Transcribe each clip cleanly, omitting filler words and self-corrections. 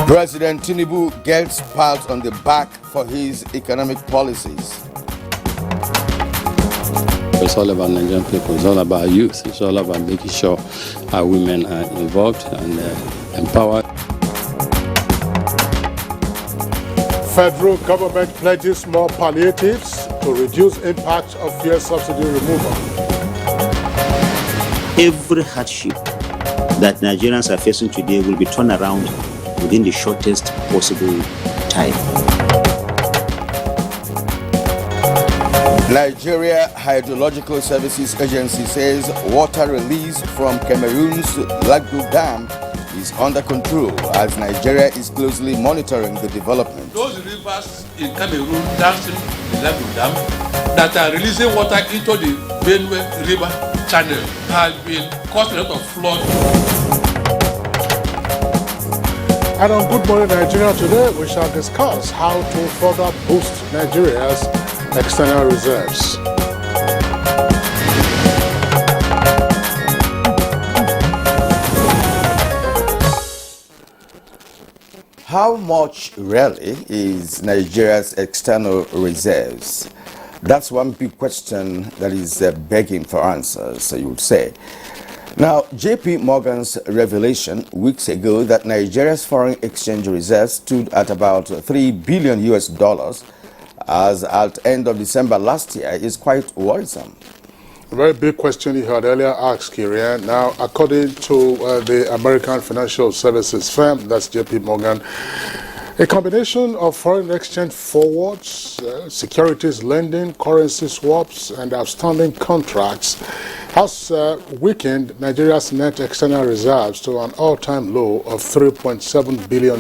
President Tinubu gets pat on the back for his economic policies. It's all about Nigerian people. It's all about youth. It's all about making sure our women are involved and empowered. Federal government pledges more palliatives to reduce impact of fuel subsidy removal. Every hardship that Nigerians are facing today will be turned around within the shortest possible time. Nigeria Hydrological Services Agency says water release from Cameroon's Lagdo Dam is under control as Nigeria is closely monitoring the development. Those rivers in Cameroon dancing the Lagdo Dam that are releasing water into the Benue River channel have been causing a lot of flood. And on Good Morning Nigeria today, we shall discuss how to further boost Nigeria's external reserves. How much really is Nigeria's external reserves? That's one big question that is begging for answers, so you would say. Now, JP Morgan's revelation weeks ago that Nigeria's foreign exchange reserves stood at about $3 billion as at end of December last year is quite worrisome. A very big question you had earlier asked, Kirian. Now, according to the American financial services firm, that's JP Morgan, a combination of foreign exchange forwards, securities lending, currency swaps, and outstanding contracts has weakened Nigeria's net external reserves to an all-time low of $3.7 billion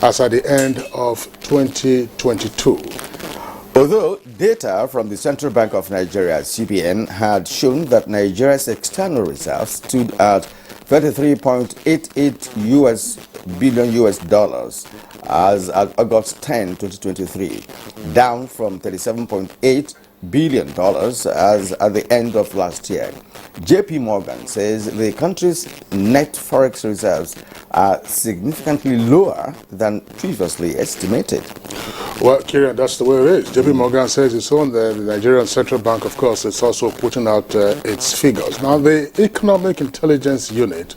as at the end of 2022. Although data from the Central Bank of Nigeria, CBN, had shown that Nigeria's external reserves stood at $33.88 billion as at August 10, 2023, down from $37.8 billion as at the end of last year. JP Morgan says the country's net Forex reserves are significantly lower than previously estimated. Well, Kieran, that's the way it is. JP Morgan says it's on the Nigerian Central Bank, of course, it's also putting out its figures. Now, the Economic Intelligence Unit,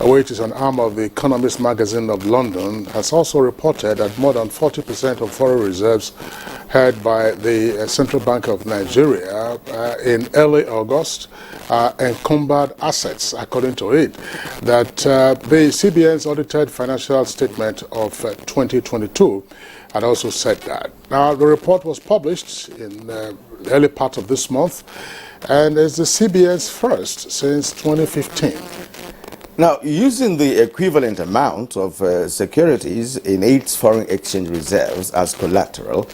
which is an arm of the Economist magazine of London, has also reported that more than 40% of foreign reserves held by the Central Bank of Nigeria in early August encumbered assets, according to it, that the CBN's audited financial statement of 2022 had also said that. Now, the report was published in the early part of this month and is the CBN's first since 2015. Now, using the equivalent amount of securities in its foreign exchange reserves as collateral,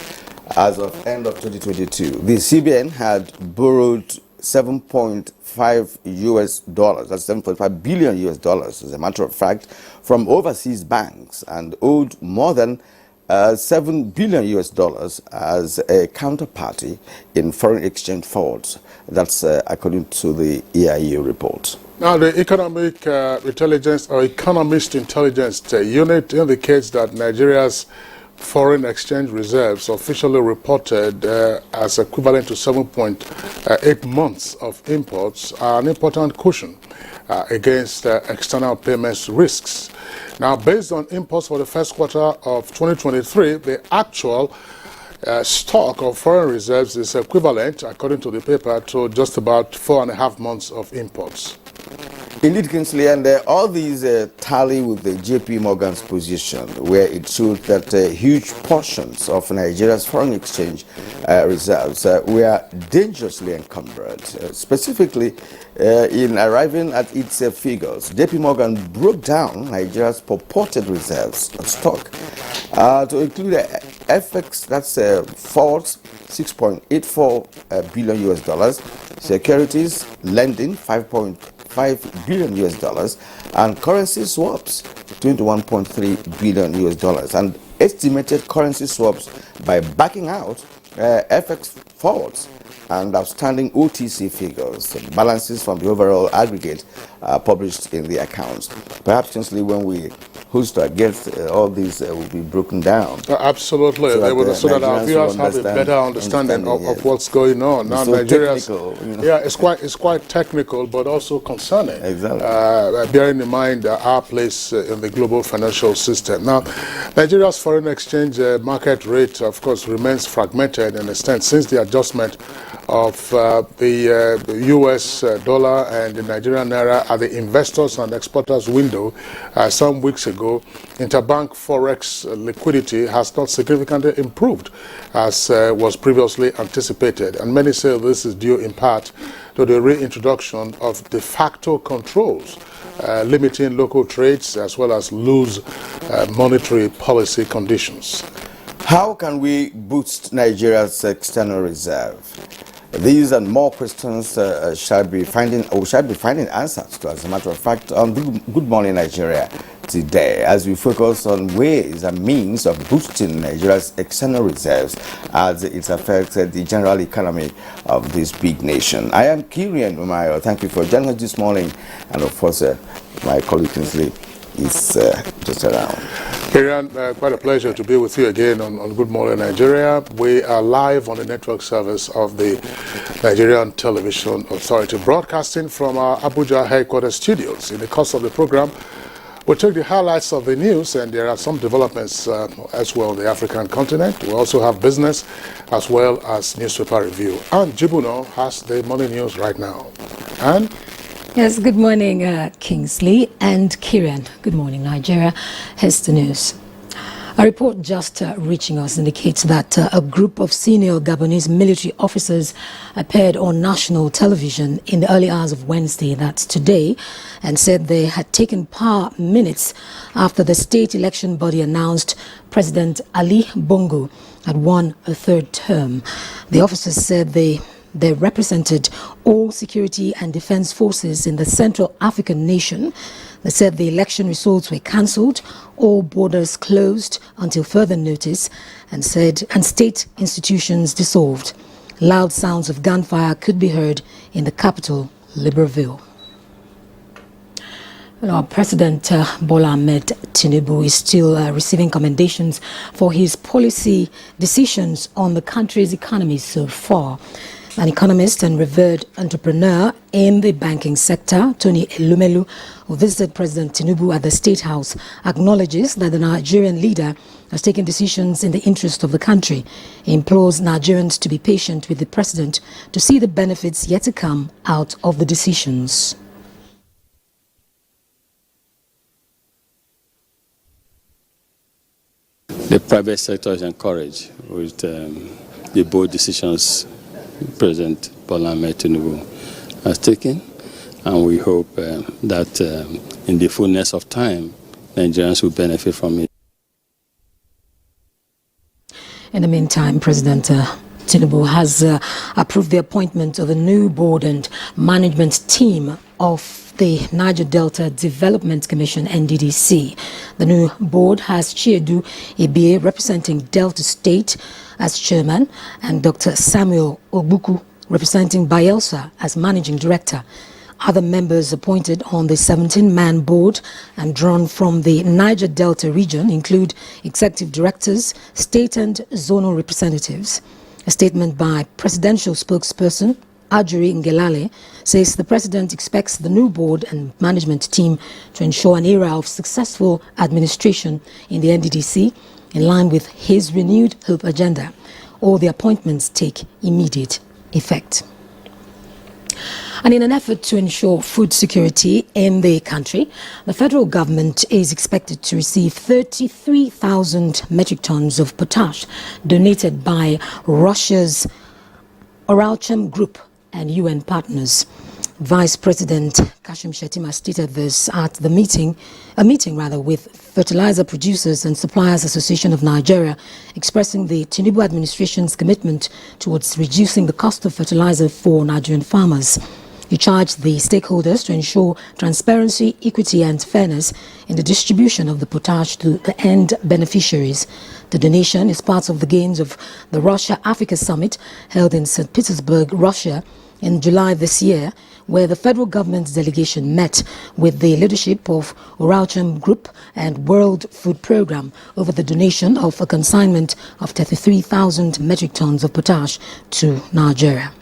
as of end of 2022, the CBN had borrowed $7.5 that's $7.5 billion as a matter of fact, from overseas banks and owed more than $7 billion as a counterparty in foreign exchange forwards. That's according to the EIU report. Now, the Economic Intelligence or Economist Intelligence Unit indicates that Nigeria's foreign exchange reserves officially reported as equivalent to 7.8 months of imports are an important cushion against external payments risks. Now, based on imports for the first quarter of 2023, the actual stock of foreign reserves is equivalent, according to the paper, to just about 4.5 months of imports. Indeed, Kingsley, and all these tally with the JP Morgan's position, where it showed that huge portions of Nigeria's foreign exchange reserves were dangerously encumbered. Specifically, in arriving at its figures, JP Morgan broke down Nigeria's purported reserves of stock to include FX, that's forwards, $6.84 billion, securities lending, $5.5 billion, and currency swaps, $21.3 billion, and estimated currency swaps by backing out FX forwards and outstanding OTC figures, balances from the overall aggregate published in the accounts. Perhaps, Kingsley, when we who's to against all these will be broken down. Absolutely, so that our viewers have a better understanding of what's going on. Now, so Nigeria's, yeah, it's quite technical, but also concerning. Exactly. Bearing in mind our place in the global financial system. Now, Nigeria's foreign exchange market rate, of course, remains fragmented in a sense since the adjustment of the US dollar and the Nigerian naira at the investors and exporters window some weeks ago. Interbank Forex liquidity has not significantly improved as was previously anticipated, and many say this is due in part to the reintroduction of de facto controls limiting local trades as well as loose monetary policy conditions. How can we boost Nigeria's external reserve? These and more questions shall be finding answers to, as a matter of fact, on Good Morning Nigeria today, as we focus on ways and means of boosting Nigeria's external reserves as it affects the general economy of this big nation. I am Kirian Umayo. Thank you for joining us this morning, and of course, my colleague Kinsley is just around. Kirian, quite a pleasure to be with you again on Good Morning Nigeria. We are live on the network service of the Nigerian Television Authority, broadcasting from our Abuja headquarters studios. In the course of the program, we'll take the highlights of the news, and there are some developments as well on the African continent. We also have business as well as newspaper review. And Jibuno has the morning news right now. And yes, good morning, Kingsley and Kieran. Good morning, Nigeria. Here's the news. A report just reaching us indicates that a group of senior Gabonese military officers appeared on national television in the early hours of Wednesday, that's today, and said they had taken power minutes after the state election body announced President Ali Bongo had won a third term. The officers said they represented all security and defense forces in the Central African nation. They said the election results were cancelled, all borders closed until further notice, and state institutions dissolved. Loud sounds of gunfire could be heard in the capital, Libreville. Well, President Bola Ahmed Tinubu is still receiving commendations for his policy decisions on the country's economy so far. An economist and revered entrepreneur in the banking sector, Tony Elumelu, who visited President Tinubu at the State House, acknowledges that the Nigerian leader has taken decisions in the interest of the country. He implores Nigerians to be patient with the president to see the benefits yet to come out of the decisions. The private sector is encouraged with the bold decisions President Bola Ahmed Tinubu has taken, and we hope that in the fullness of time, Nigerians will benefit from it. In the meantime, President Tinubu has approved the appointment of a new board and management team of the Niger Delta Development Commission, NDDC. The new board has Chiedu Ibie representing Delta State as chairman, and Dr. Samuel Ogbuku representing Bayelsa as managing director. Other members appointed on the 17-man board and drawn from the Niger Delta region include executive directors, state and zonal representatives. A statement by presidential spokesperson Ajuri Ngelale says the president expects the new board and management team to ensure an era of successful administration in the NDDC in line with his renewed hope agenda. All the appointments take immediate effect. And in an effort to ensure food security in the country, the federal government is expected to receive 33,000 metric tons of potash donated by Russia's Uralchem Group and UN partners. Vice President Kashim Shettima stated this at a meeting with Fertilizer Producers and Suppliers Association of Nigeria, expressing the Tinubu administration's commitment towards reducing the cost of fertilizer for Nigerian farmers. He charged the stakeholders to ensure transparency, equity and fairness in the distribution of the potash to the end beneficiaries. The donation is part of the gains of the Russia-Africa Summit held in St. Petersburg, Russia in July this year, where the federal government's delegation met with the leadership of Uralcham Group and World Food Programme over the donation of a consignment of 33,000 metric tons of potash to Nigeria.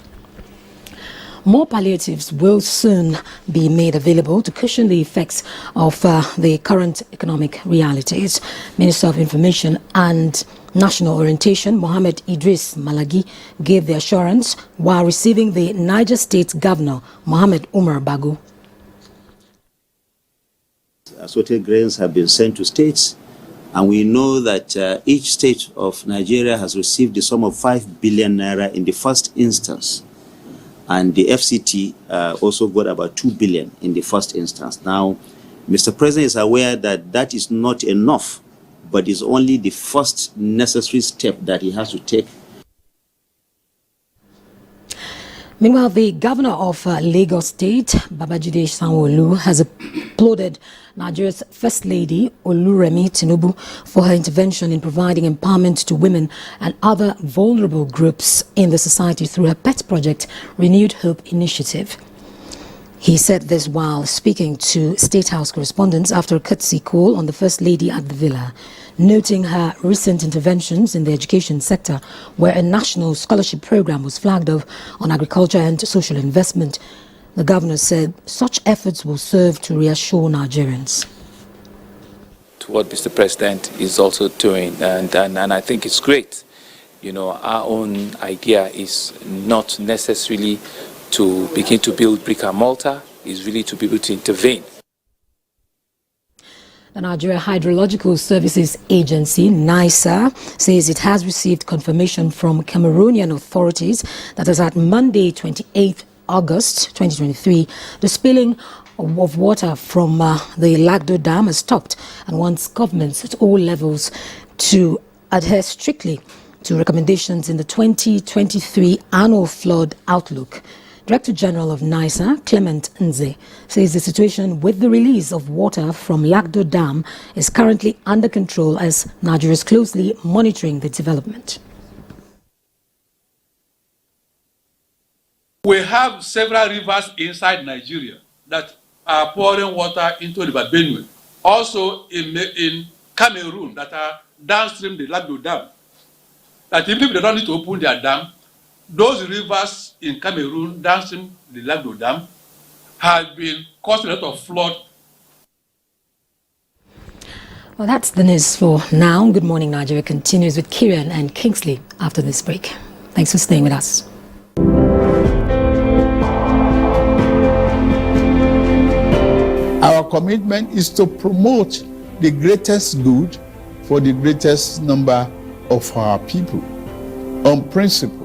More palliatives will soon be made available to cushion the effects of the current economic realities. Minister of Information and National Orientation, Mohammed Idris Malagi, gave the assurance while receiving the Niger State Governor, Mohammed Umar Bago. Assorted grains have been sent to states, and we know that each state of Nigeria has received the sum of 5 billion naira in the first instance. And the FCT also got about 2 billion in the first instance. Now, Mr. President is aware that that is not enough, but is only the first necessary step that he has to take. Meanwhile, the governor of Lagos State, Babajide Sanwo-Olu, has applauded Nigeria's First Lady, Oluremi Tinubu, for her intervention in providing empowerment to women and other vulnerable groups in the society through her pet project, Renewed Hope Initiative. He said this while speaking to State House correspondents after a courtesy call on the First Lady at the villa, noting her recent interventions in the education sector, where a national scholarship program was flagged off on agriculture and social investment. The governor said such efforts will serve to reassure Nigerians. To what Mr. President is also doing, and I think it's great. You know, our own idea is not necessarily to begin to build brick and mortar, is really to be able to intervene. The Nigeria Hydrological Services Agency, NISA, says it has received confirmation from Cameroonian authorities that as at Monday, 28th August 2023, the spilling of water from the Lagdo Dam has stopped and wants governments at all levels to adhere strictly to recommendations in the 2023 annual flood outlook. Director General of NISA, Clement Nze, says the situation with the release of water from Lagdo Dam is currently under control as Nigeria is closely monitoring the development. We have several rivers inside Nigeria that are pouring water into the River Benue. Also in Cameroon that are downstream the Lagdo Dam. That even if they don't need to open their dam, those rivers in Cameroon downstream the Lagdo Dam have been causing a lot of flood. Well, that's the news for now. Good Morning Nigeria continues with Kieran and Kingsley after this break. Thanks for staying with us. Our commitment is to promote the greatest good for the greatest number of our people. On principle,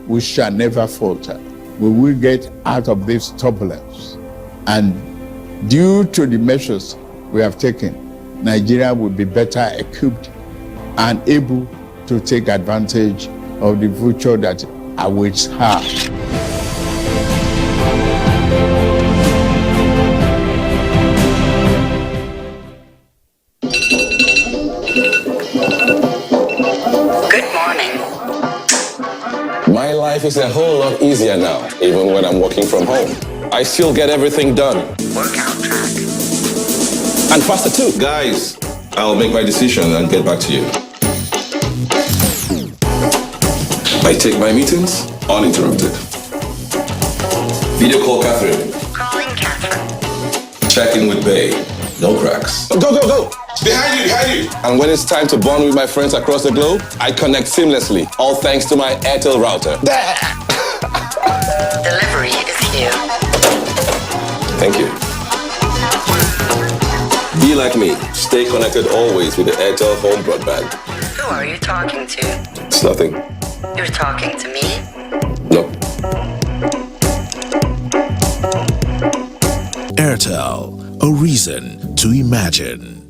we shall never falter. We will get out of this turbulence. And due to the measures we have taken, Nigeria will be better equipped and able to take advantage of the future that awaits her. My life is a whole lot easier now, even when I'm working from home. I still get everything done. Workout track. And faster too. Guys, I'll make my decision and get back to you. I take my meetings uninterrupted. Video call Catherine. Calling Catherine. Check in with Bay. No cracks. Go, go, go! Behind you, behind you! And when it's time to bond with my friends across the globe, I connect seamlessly, all thanks to my Airtel router. Delivery is here. Thank you. Be like me. Stay connected always with the Airtel home broadband. Who are you talking to? It's nothing. You're talking to me? Nope. Airtel, a reason to imagine.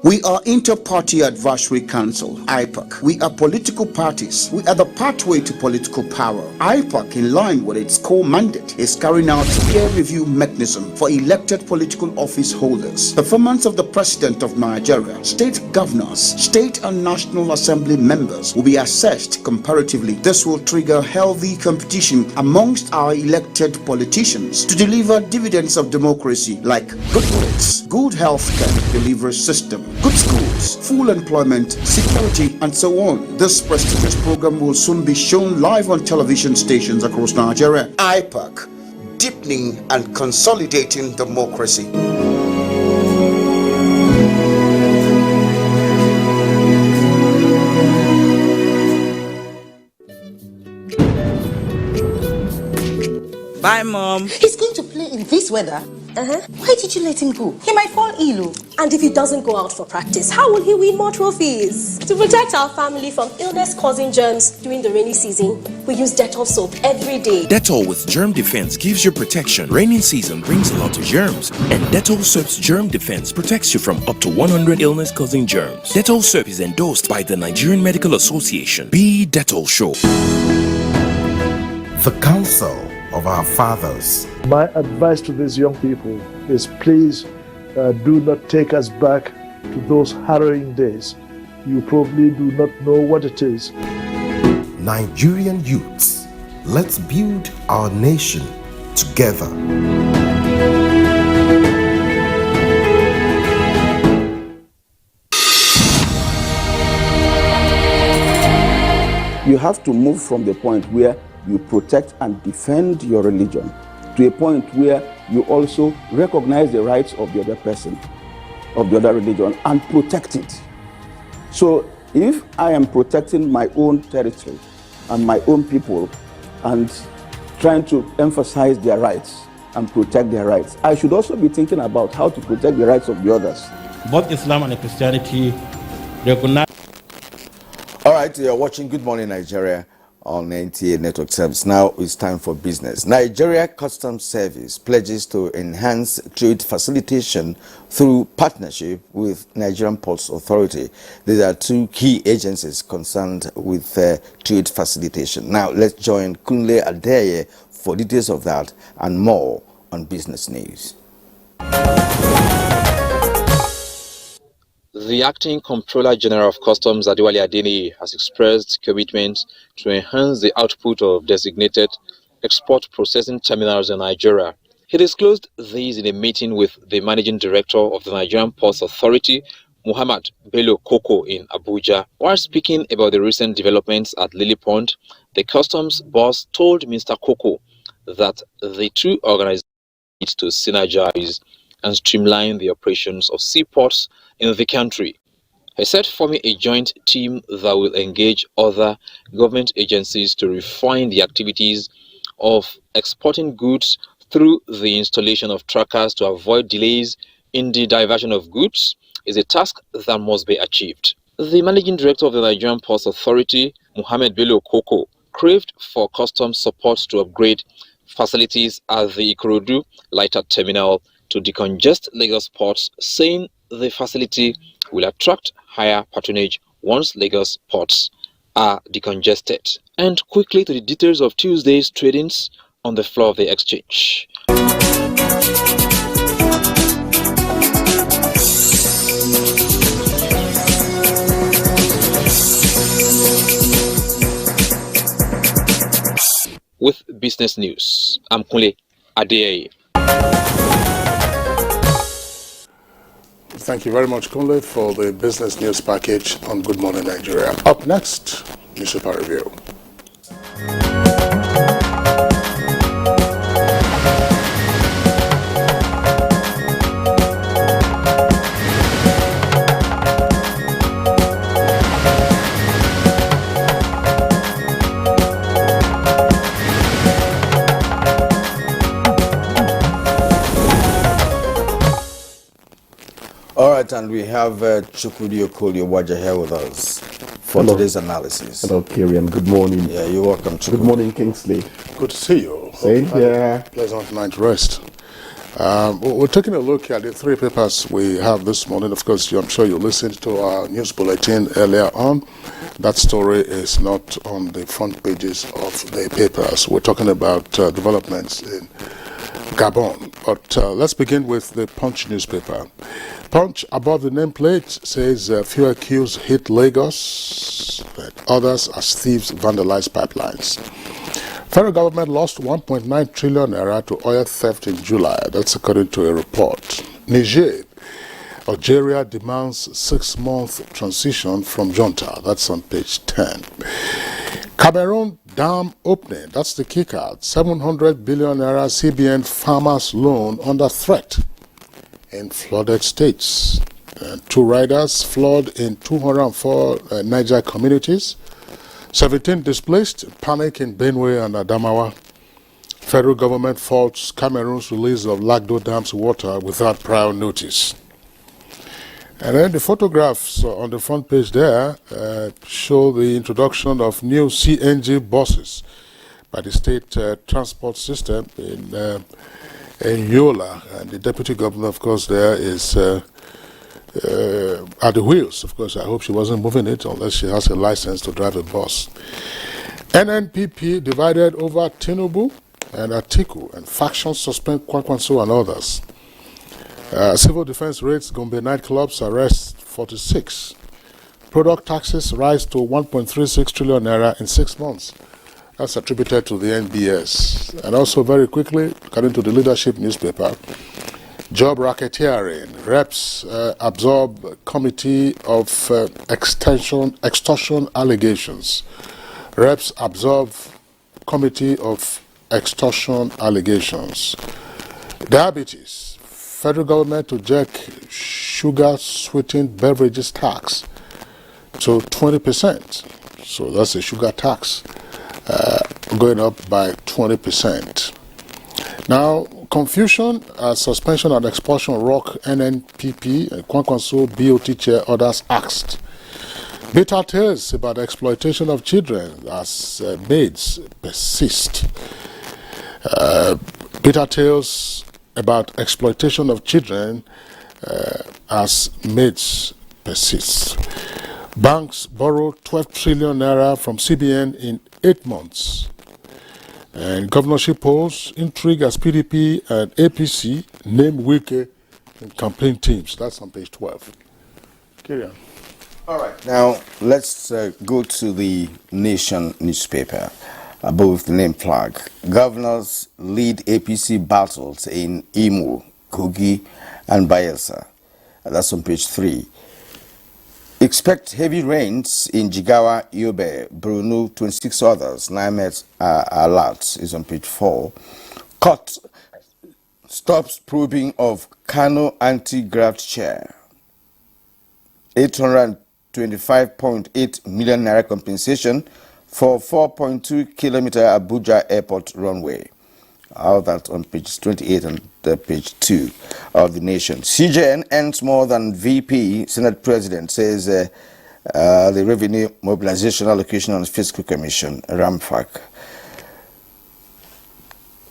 We are Inter-Party Advisory Council, IPAC. We are political parties. We are the pathway to political power. IPAC, in line with its core mandate, is carrying out peer review mechanism for elected political office holders. Performance of the President of Nigeria, state governors, state and National Assembly members will be assessed comparatively. This will trigger healthy competition amongst our elected politicians to deliver dividends of democracy like good roads, good healthcare delivery system, good schools, full employment, security, and so on. This prestigious program will soon be shown live on television stations across Nigeria. IPAC, deepening and consolidating democracy. Bye, Mom. He's going to play in this weather. Why did you let him go? He might fall ill. And if he doesn't go out for practice, how will he win more trophies? To protect our family from illness-causing germs during the rainy season, we use Dettol soap every day. Dettol with Germ Defense gives you protection. Rainy season brings a lot of germs, and Dettol soap's Germ Defense protects you from up to 100 illness-causing germs. Dettol soap is endorsed by the Nigerian Medical Association. Be Dettol sure. The Council of our Fathers. My advice to these young people is please do not take us back to those harrowing days. You probably do not know what it is. Nigerian youths, let's build our nation together. You have to move from the point where you protect and defend your religion to a point where you also recognize the rights of the other person, of the other religion, and protect it. So if I am protecting my own territory and my own people and trying to emphasize their rights and protect their rights, I should also be thinking about how to protect the rights of the others. Both Islam and Christianity recognize. All right, you're watching Good Morning Nigeria on NTA Network Service. Now it's time for business. Nigeria Customs Service pledges to enhance trade facilitation through partnership with Nigerian Ports Authority. These are two key agencies concerned with trade facilitation. Now let's join Kunle Adeye for details of that and more on business news. The Acting Comptroller General of Customs, Adewale Adeniyi, has expressed commitment to enhance the output of designated export processing terminals in Nigeria. He disclosed these in a meeting with the Managing Director of the Nigerian Ports Authority, Muhammad Bello Koko, in Abuja. While speaking about the recent developments at Lily Pond, the customs boss told Mr. Koko that the two organizations need to synergize and streamline the operations of seaports in the country. He said forming a joint team that will engage other government agencies to refine the activities of exporting goods through the installation of trackers to avoid delays in the diversion of goods is a task that must be achieved. The Managing Director of the Nigerian Ports Authority, Muhammad Bello Koko, craved for customs support to upgrade facilities at the Ikorodu lighter terminal to decongest Lagos ports, saying the facility will attract higher patronage once Lagos ports are decongested. And quickly to the details of Tuesday's tradings on the floor of the exchange. With business news, I'm Kunle Adeye. Thank you very much, Kunle, for the business news package on Good Morning Nigeria. Up next, Newspaper Review. All right, and we have Chukwudi Okolie Waja here with us for today's analysis. Hello, Kiriam. Good morning. Yeah, you're welcome. Good morning, Kingsley. Good to see you. Same here. Pleasant night rest. We're taking a look at the three papers we have this morning. Of course, I'm sure you listened to our news bulletin earlier on. That story is not on the front pages of the papers. We're talking about developments in Gabon. But let's begin with the Punch newspaper. Punch, above the nameplate, says few accused hit Lagos, but others as thieves vandalize pipelines. Federal government lost 1.9 trillion naira to oil theft in July. That's according to a report. Niger, Algeria demands 6-month transition from junta. That's on page 10. Cameroon dam opening. That's the kicker. 700 billion naira CBN farmers loan under threat in flooded states. 2 riders flood in 204 Niger communities. 17 displaced, panic in Benue and Adamawa. Federal government faults Cameroon's release of Lagdo Dam's water without prior notice. And then the photographs on the front page there show the introduction of new CNG buses by the state transport system in Yola. And the deputy governor, of course, there is at the wheels. Of course, I hope she wasn't moving it unless she has a license to drive a bus. NNPP divided over Tinubu and Atiku, and factions suspend Kwankwanso and others. Civil defense raids Gombe nightclubs, arrest 46. Product taxes rise to 1.36 trillion naira in 6 months. That's attributed to the NBS. And also very quickly, according to the Leadership newspaper, job racketeering. Reps absorb committee of extortion allegations. Reps absorb committee of extortion allegations. Diabetes. Federal government to jack sugar sweetened beverages tax to 20%. So that's a sugar tax going up by 20%. Now, confusion, suspension and expulsion rock NNPP, Kwankwanso BOT chair, others asked. Bitter tales about exploitation of children as maids persist. Bitter tales about exploitation of children as maids persist. Banks borrow 12 trillion naira from CBN in 8 months. And governorship polls intrigue as PDP and APC name Wike in campaign teams. That's on page 12. Carry on. All right. Now, let's go to the Nation newspaper. Above the name flag, governors lead APC battles in Imo, Kogi, and Bayelsa. That's on page 3. Expect heavy rains in Jigawa, Yobe, Brunei, 26 others. Nimet alert is on page 4. Court stops probing of Kano anti-graft chair. 825.8 million naira compensation for 4.2 kilometer Abuja airport runway. All that on page 28 and page 2 of the Nation. CJN earns more than VP. Senate President says the Revenue Mobilization Allocation on Fiscal Commission, RAMFAC.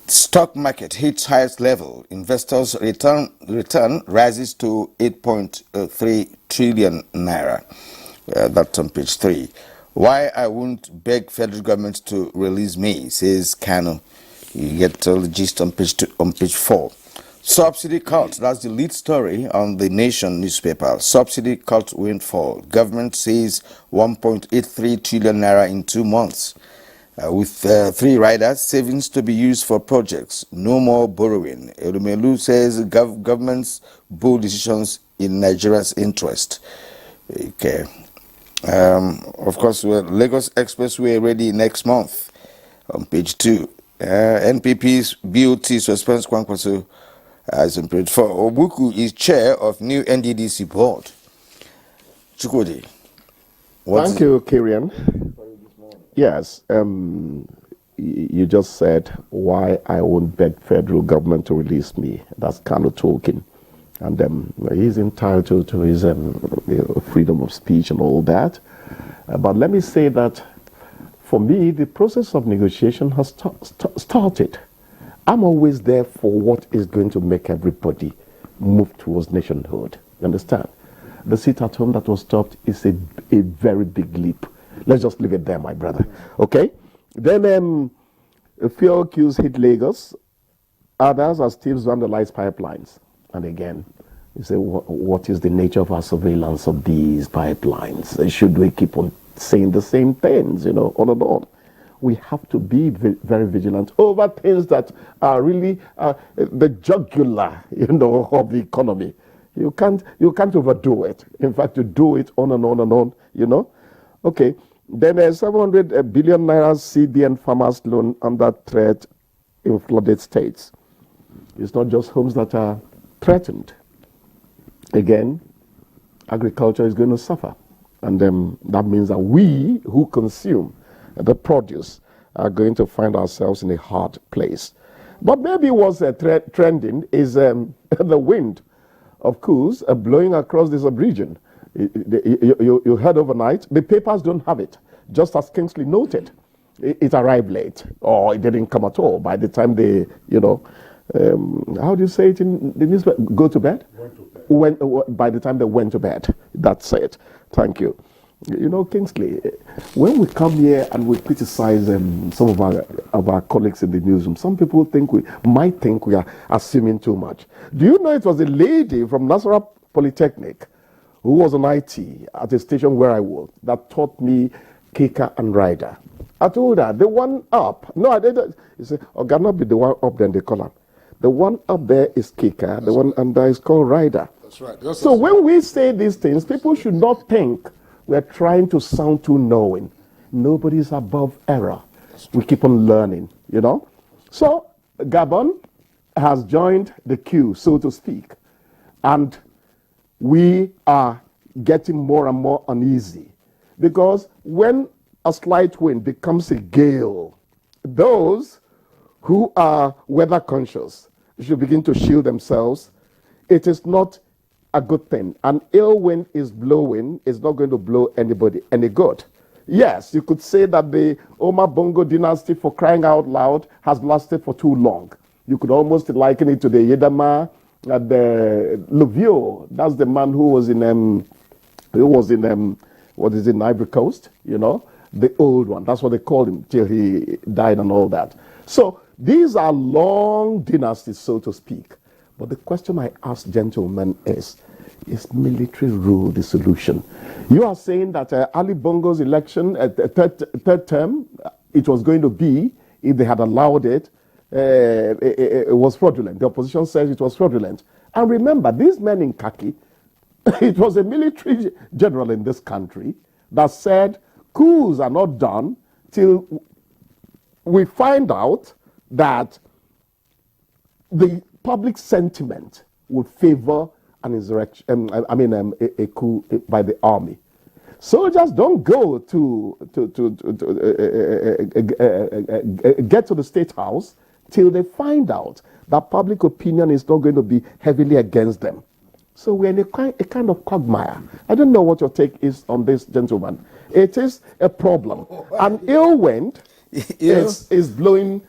Stock market hits highest level. Investors' return rises to 8.3 trillion naira. That's on page 3. Why I won't beg federal government to release me, says Kano. You get all the gist on page 4. Subsidy cut. That's the lead story on the Nation newspaper. Subsidy cut windfall. Government says 1.83 trillion naira in 2 months. With 3 riders, savings to be used for projects. No more borrowing. Elumelu says government's bold decisions in Nigeria's interest. Okay. Of course, Lagos Expressway ready next month on page 2. NPP's BOT suspends Kwankwaso as on page 4. Obuku is chair of new NDDC board. Chukwudi. Thank you, Kirian. Yes, you just said why I won't beg federal government to release me. That's Kano talking. And he's entitled to his freedom of speech and all that. But let me say that for me, the process of negotiation has started. I'm always there for what is going to make everybody move towards nationhood. You understand? The sit at home that was stopped is a very big leap. Let's just leave it there, my brother. Okay? Then fuel queues hit Lagos. Others are still vandalized pipelines. And again, you say, what is the nature of our surveillance of these pipelines? Should we keep on saying the same things, on and on? We have to be very vigilant over things that are really the jugular, of the economy. You can't overdo it. In fact, you do it on and on and on, Okay. Then 700 billion naira CBN farmers loan under threat in flooded states. It's not just homes that are threatened. Again, agriculture is going to suffer. And that means that we who consume the produce are going to find ourselves in a hard place. But maybe what's trending is the wind of coups blowing across this region. You heard overnight, the papers don't have it, just as Kingsley noted. It arrived late, or it didn't come at all by the time they, how do you say it in the newspaper? Go to bed? By the time they went to bed. That's it. Thank you. Kingsley, when we come here and we criticize some of our colleagues in the newsroom, some people might think we are assuming too much. Do you know it was a lady from Nasarawa Polytechnic who was on IT at a station where I worked that taught me kicker and rider? I told her, the one up. No, I didn't. He said, oh, cannot be the one up, then they call her. The one up there is kicker, the one under is called rider. That's right. So when we say these things, people should not think we're trying to sound too knowing. Nobody's above error. We keep on learning, So Gabon has joined the queue, so to speak. And we are getting more and more uneasy. Because when a slight wind becomes a gale, those who are weather conscious should begin to shield themselves. It is not a good thing. An ill wind is blowing, is not going to blow anybody any good. Yes, you could say that the Omar Bongo dynasty, for crying out loud, has lasted for too long. You could almost liken it to the Yedama, the Luvio. That's the man who was in Ivory Coast, the old one. That's what they called him till he died and all that. So these are long dynasties, so to speak. But the question I ask gentlemen is military rule the solution? You are saying that Ali Bongo's election, third term, it was going to be, if they had allowed it, it was fraudulent. The opposition says it was fraudulent. And remember, these men in khaki, it was a military general in this country that said coups are not done till we find out that the public sentiment would favor an insurrection, a coup by the army. Soldiers don't go to get to the State House till they find out that public opinion is not going to be heavily against them. So we're in a kind of quagmire. I don't know what your take is on this, gentlemen. It is a problem. An ill wind is blowing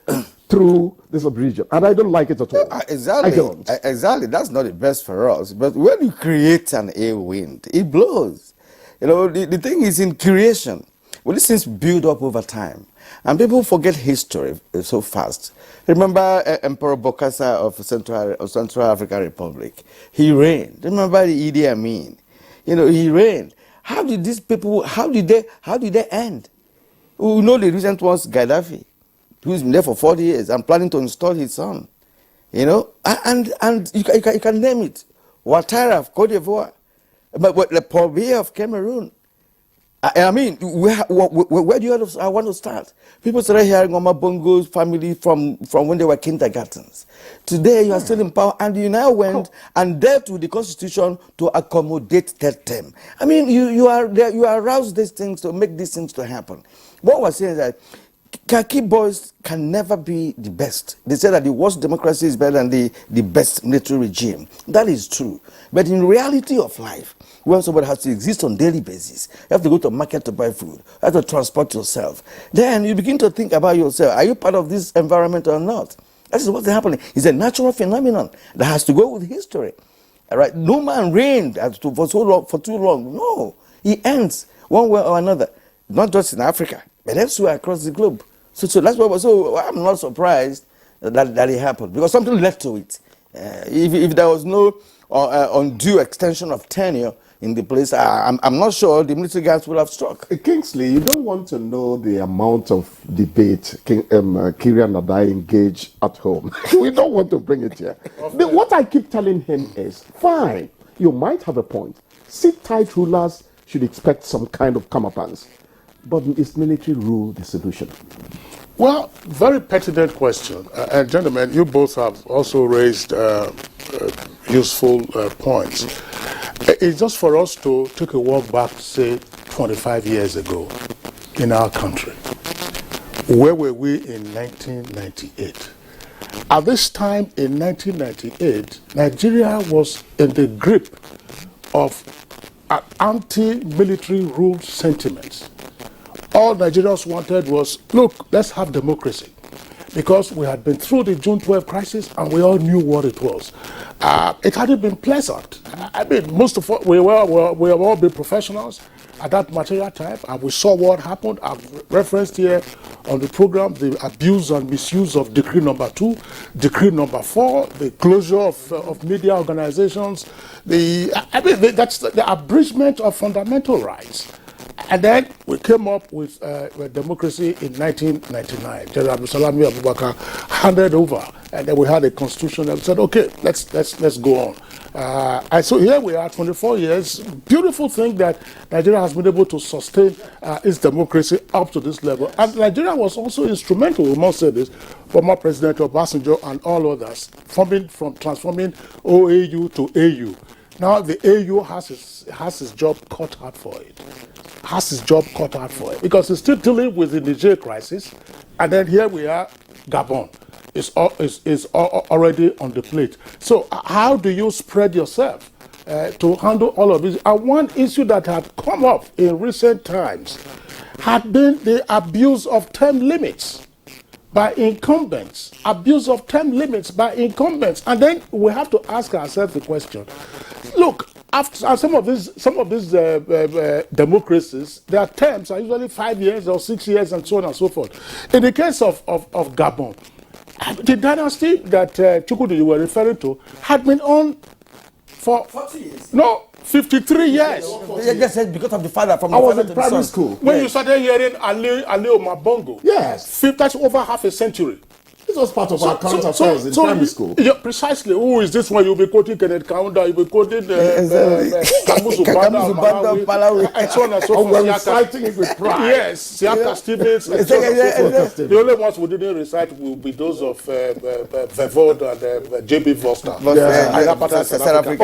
through this region, and I don't like it at all. Exactly. I don't. Exactly. That's not the best for us. But when you create an ill wind, it blows. The thing is in creation. Well, these things build up over time, and people forget history so fast. Remember Emperor Bokassa of Central African Republic? He reigned. Remember the Idi Amin? He reigned. How did these people? How did they end? We know the recent ones, Gaddafi, who's been there for 40 years and planning to install his son. And you can name it. Ouattara of Cote d'Ivoire, but the Paul Biya of Cameroon. I mean, where do you want to start? People started hearing Omar Bongo's family from when they were kindergartens. Today, you are still in power, and you now went and dealt with the constitution to accommodate third term. I mean, you arouse these things to make these things to happen. What we're saying is that khaki boys can never be the best. They say that the worst democracy is better than the best military regime. That is true. But in reality of life, when somebody has to exist on a daily basis, you have to go to a market to buy food, you have to transport yourself. Then you begin to think about yourself. Are you part of this environment or not? That is what's happening. It's a natural phenomenon that has to go with history. All right? No man reigned for too long. No. He ends one way or another. Not just in Africa, but elsewhere across the globe. So that's why. So I'm not surprised that it happened, because something led to it. If there was no undue extension of tenure in the place, I'm not sure the military guards would have struck. Kingsley, you don't want to know the amount of debate Kyrian and I engage at home. We don't want to bring it here. What I keep telling him is, fine, you might have a point. Sit tight rulers should expect some kind of comeuppance. But is military rule the solution? Well, very pertinent question. And gentlemen, you both have also raised useful points. It's just for us to take a walk back, say, 25 years ago in our country. Where were we in 1998? At this time in 1998, Nigeria was in the grip of an anti-military rule sentiment. All Nigerians wanted was, look, let's have democracy. Because we had been through the June 12 crisis and we all knew what it was. It hadn't been pleasant. I mean, most of us, we have all been professionals at that material time, and we saw what happened. I've referenced here on the program the abuse and misuse of Decree Number 2, Decree Number 4, the closure of media organizations, that's the abridgment of fundamental rights. And then we came up with democracy in 1999. General Abdulsalami Abubakar handed over, and then we had a constitution that said, okay, let's go on. And so here we are, 24 years. Beautiful thing that Nigeria has been able to sustain its democracy up to this level. And Nigeria was also instrumental, we must say this, former President Obasanjo and all others, transforming OAU to AU. Now the AU has his job cut out for it. Because it's still dealing with the Niger crisis, and then here we are, Gabon is already on the plate. So how do you spread yourself to handle all of this? And one issue that had come up in recent times had been the abuse of term limits by incumbents. And then we have to ask ourselves the question, look, after some of these democracies, their terms are usually 5 years or 6 years and so on and so forth. In the case of Gabon, the dynasty that Chukwudi you were referring to had been on for 40 years. No, 53 years. Just said because of the father from I was in primary school. When you started hearing Ali Omabongo, yes, that's over half a century. This was part of our current affairs in primary school. Yeah, precisely. Who is this one? You'll be quoting Kenneth Kaunda, you'll be quoting Kamuzu Banda, and so on and so forth. We're reciting it with pride. Yes, Siaka Stevens, and so on and so forth. The only ones we didn't recite will be those of Vevod and J.B. Foster.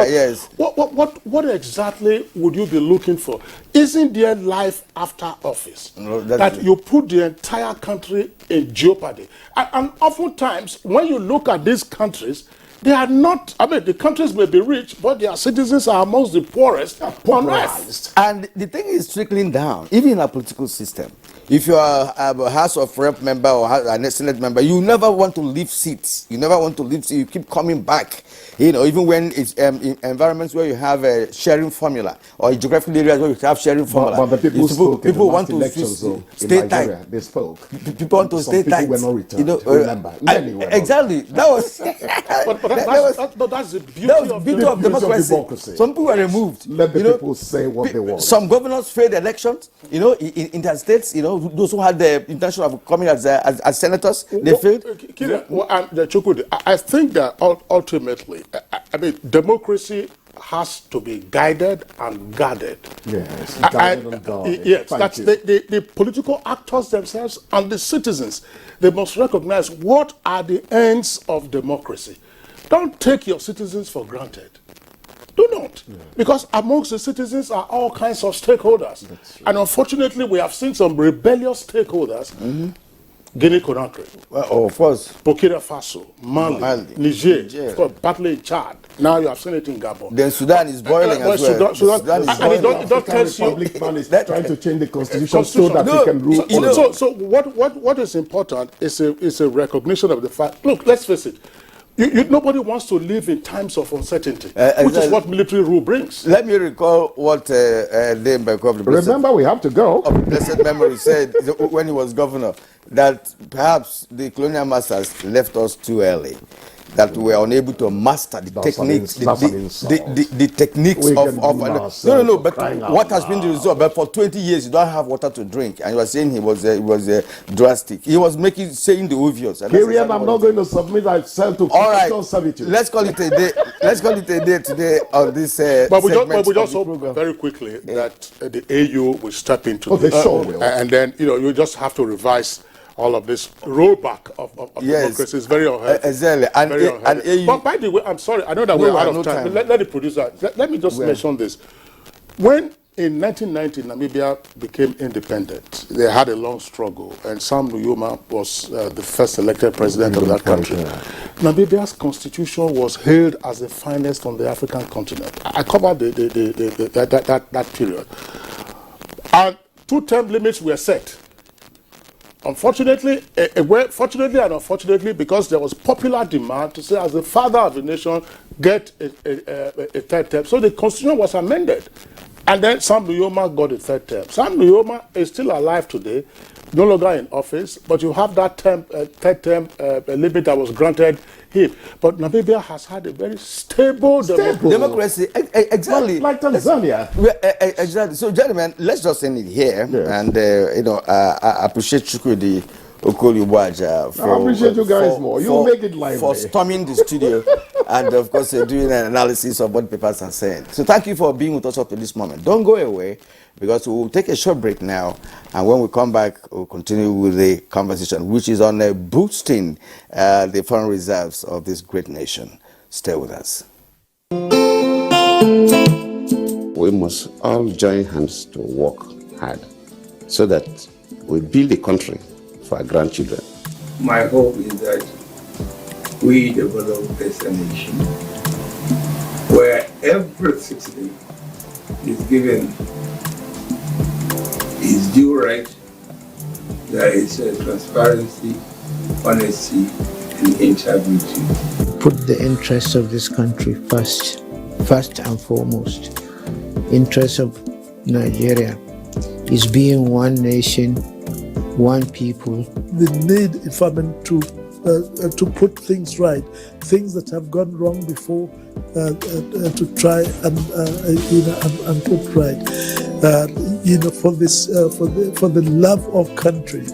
Yes. What exactly would you be looking for? Isn't there life after office? No, that you put the entire country in jeopardy? And oftentimes, when you look at these countries, they are not, the countries may be rich, but their citizens are amongst the poorest on earth. And the thing is trickling down, even in our political system. If you are a House of Rep member or a Senate member, you never want to leave seats. You keep coming back. Even when it's in environments where you have a sharing formula, or geographical areas where you have sharing formula. But the people want to stay tight. They spoke. People want to stay tight. Some people were not returned. Remember? Exactly. That was. But that's the beauty of democracy. Some people were removed. Let the people say what they want. Some governors failed elections. In their states, those who had the intention of coming as senators, they failed. I think that ultimately, democracy has to be guided and guarded. Yes, guided and guarded. Yes, that's the political actors themselves and the citizens. They must recognize what are the ends of democracy. Don't take your citizens for granted. Do not. Yeah. Because amongst the citizens are all kinds of stakeholders. And unfortunately, we have seen some rebellious stakeholders Guinea-Conakry. Well, of course. Burkina Faso, Mali, Niger, of course, partly in Chad. Now you have seen it in Gabon. Then Sudan is boiling as well. Sudan is boiling. And it tells you man is trying to change the constitution so that he can rule. So what is important is a recognition of the fact. Look, let's face it. Nobody wants to live in times of uncertainty, which is what military rule brings. Let me recall what Dame Bekoff, remember, we have to go. Of blessed memory, said when he was governor, that perhaps the colonial masters left us too early, that we were unable to master the techniques, the techniques of no. But what has been the result? But for 20 years, you don't have water to drink, and you were saying he was drastic. He was saying the obvious. Kyrian, I'm not going to submit myself to servitude. Let's call it a day. Let's call it a day today on this. But we just hope very quickly that the AU will step into this, and then you just have to revise all of this rollback of democracy. Is very unhealthy. Exactly. But by the way, I'm sorry, I know that we're out of time. Let the producer, let me just mention this. When in 1990 Namibia became independent, they had a long struggle, and Sam Nujoma was the first elected president of that country. Namibia's constitution was hailed as the finest on the African continent. I covered that period. And 2-term limits were set. Unfortunately, fortunately and unfortunately, because there was popular demand to say, as the father of the nation, get a third term. So the constitution was amended. And then Sam Nujoma got a third term. Sam Nujoma is still alive today, no longer in office, but you have that third term limit that was granted him. But Namibia has had a very stable democracy. Exactly. Like Tanzania. Exactly. So, gentlemen, let's just end it here. And, I appreciate Chukwudi Okoliubuaja for... I appreciate you guys more. You make it lively. For storming the studio and, of course, doing an analysis of what papers are saying. So, thank you for being with us up to this moment. Don't go away, because we'll take a short break now, and when we come back, we'll continue with the conversation, which is on boosting the foreign reserves of this great nation. Stay with us. We must all join hands to work hard so that we build a country for our grandchildren. My hope is that we develop this nation where every citizen is given his due right. There is transparency, honesty, and integrity. Put the interests of this country first and foremost. Interest of Nigeria is being one nation, one people. The need, if I mean, to put things right, things that have gone wrong before, to try and put right, for the love of country.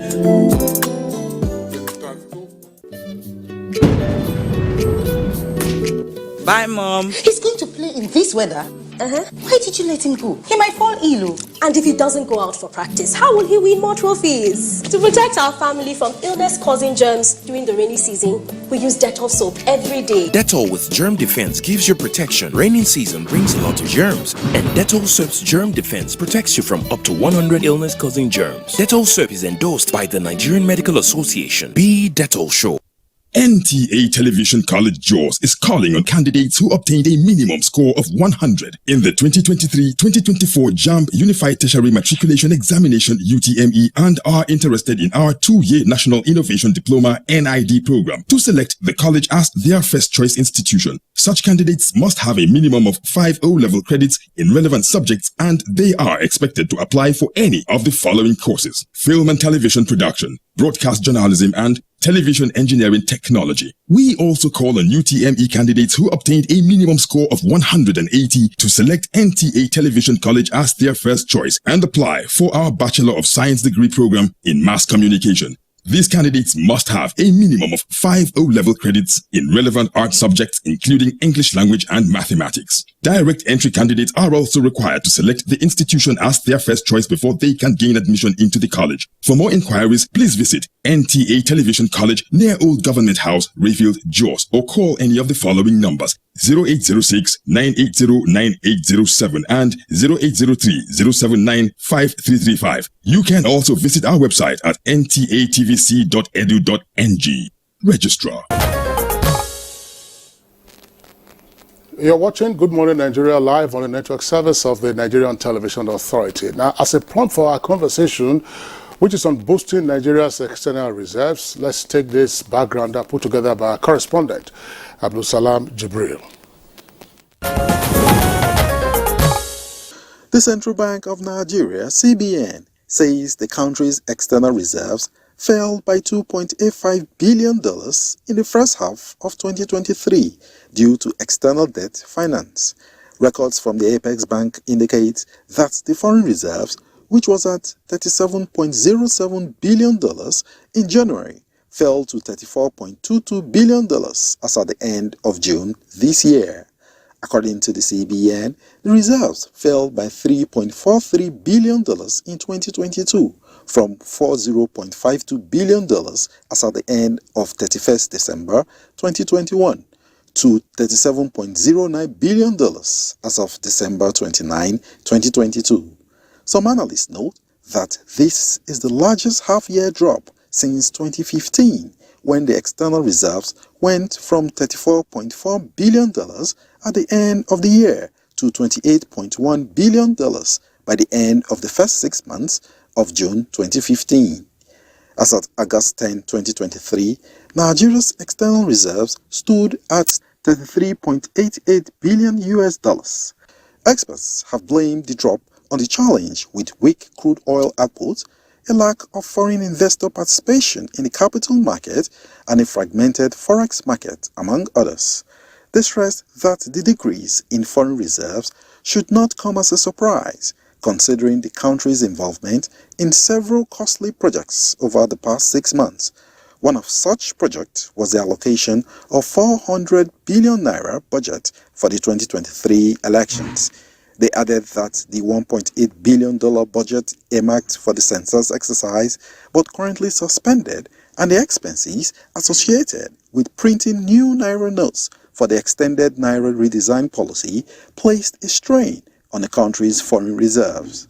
Bye, Mom. He's going to play in this weather. Why did you let him go? He might fall ill. And if he doesn't go out for practice, how will he win more trophies? To protect our family from illness-causing germs during the rainy season, we use Dettol soap every day. Dettol with germ defense gives you protection. Rainy season brings a lot of germs, and Dettol soap's germ defense protects you from up to 100 illness-causing germs. Dettol soap is endorsed by the Nigerian Medical Association. Be Dettol Show. NTA Television College JAWS is calling on candidates who obtained a minimum score of 100 in the 2023-2024 JAMB Unified Tertiary Matriculation Examination UTME and are interested in our 2-year National Innovation Diploma NID program to select the college as their first choice institution. Such candidates must have a minimum of 5 O-level credits in relevant subjects, and they are expected to apply for any of the following courses: film and television production, broadcast journalism, and television engineering technology. We also call on UTME candidates who obtained a minimum score of 180 to select NTA Television College as their first choice and apply for our Bachelor of Science degree program in Mass Communication. These candidates must have a minimum of 5 O-level credits in relevant art subjects, including English language and mathematics. Direct entry candidates are also required to select the institution as their first choice before they can gain admission into the college. For more inquiries, please visit NTA Television College near Old Government House, Rayfield, JAWS, or call any of the following numbers: 0806-980-9807 and 0803-079-5335. You can also visit our website at ntatvc.edu.ng. Registrar. You're watching Good Morning Nigeria live on the network service of the Nigerian Television Authority. Now, as a prompt for our conversation, which is on boosting Nigeria's external reserves, let's take this background put together by our correspondent, Abdul Salam Jibril. The Central Bank of Nigeria, CBN, says the country's external reserves fell by $2.85 billion in the first half of 2023 due to external debt finance. Records from the Apex Bank indicate that the foreign reserves, which was at $37.07 billion in January, fell to $34.22 billion as at the end of June this year. According to the CBN, the reserves fell by $3.43 billion in 2022 from $40.52 billion as at the end of 31st December 2021 to $37.09 billion as of December 29, 2022. Some analysts note that this is the largest half-year drop since 2015, when the external reserves went from $34.4 billion at the end of the year to $28.1 billion by the end of the first 6 months of June 2015. As at August 10, 2023, Nigeria's external reserves stood at $33.88 billion US. Experts have blamed the drop on the challenge with weak crude oil output, a lack of foreign investor participation in the capital market, and a fragmented forex market, among others. They stressed that the decrease in foreign reserves should not come as a surprise, considering the country's involvement in several costly projects over the past 6 months. One of such projects was the allocation of 400 billion naira budget for the 2023 elections. They added that the $1.8 billion budget earmarked for the census exercise but currently suspended, and the expenses associated with printing new naira notes for the extended naira redesign policy placed a strain on the country's foreign reserves.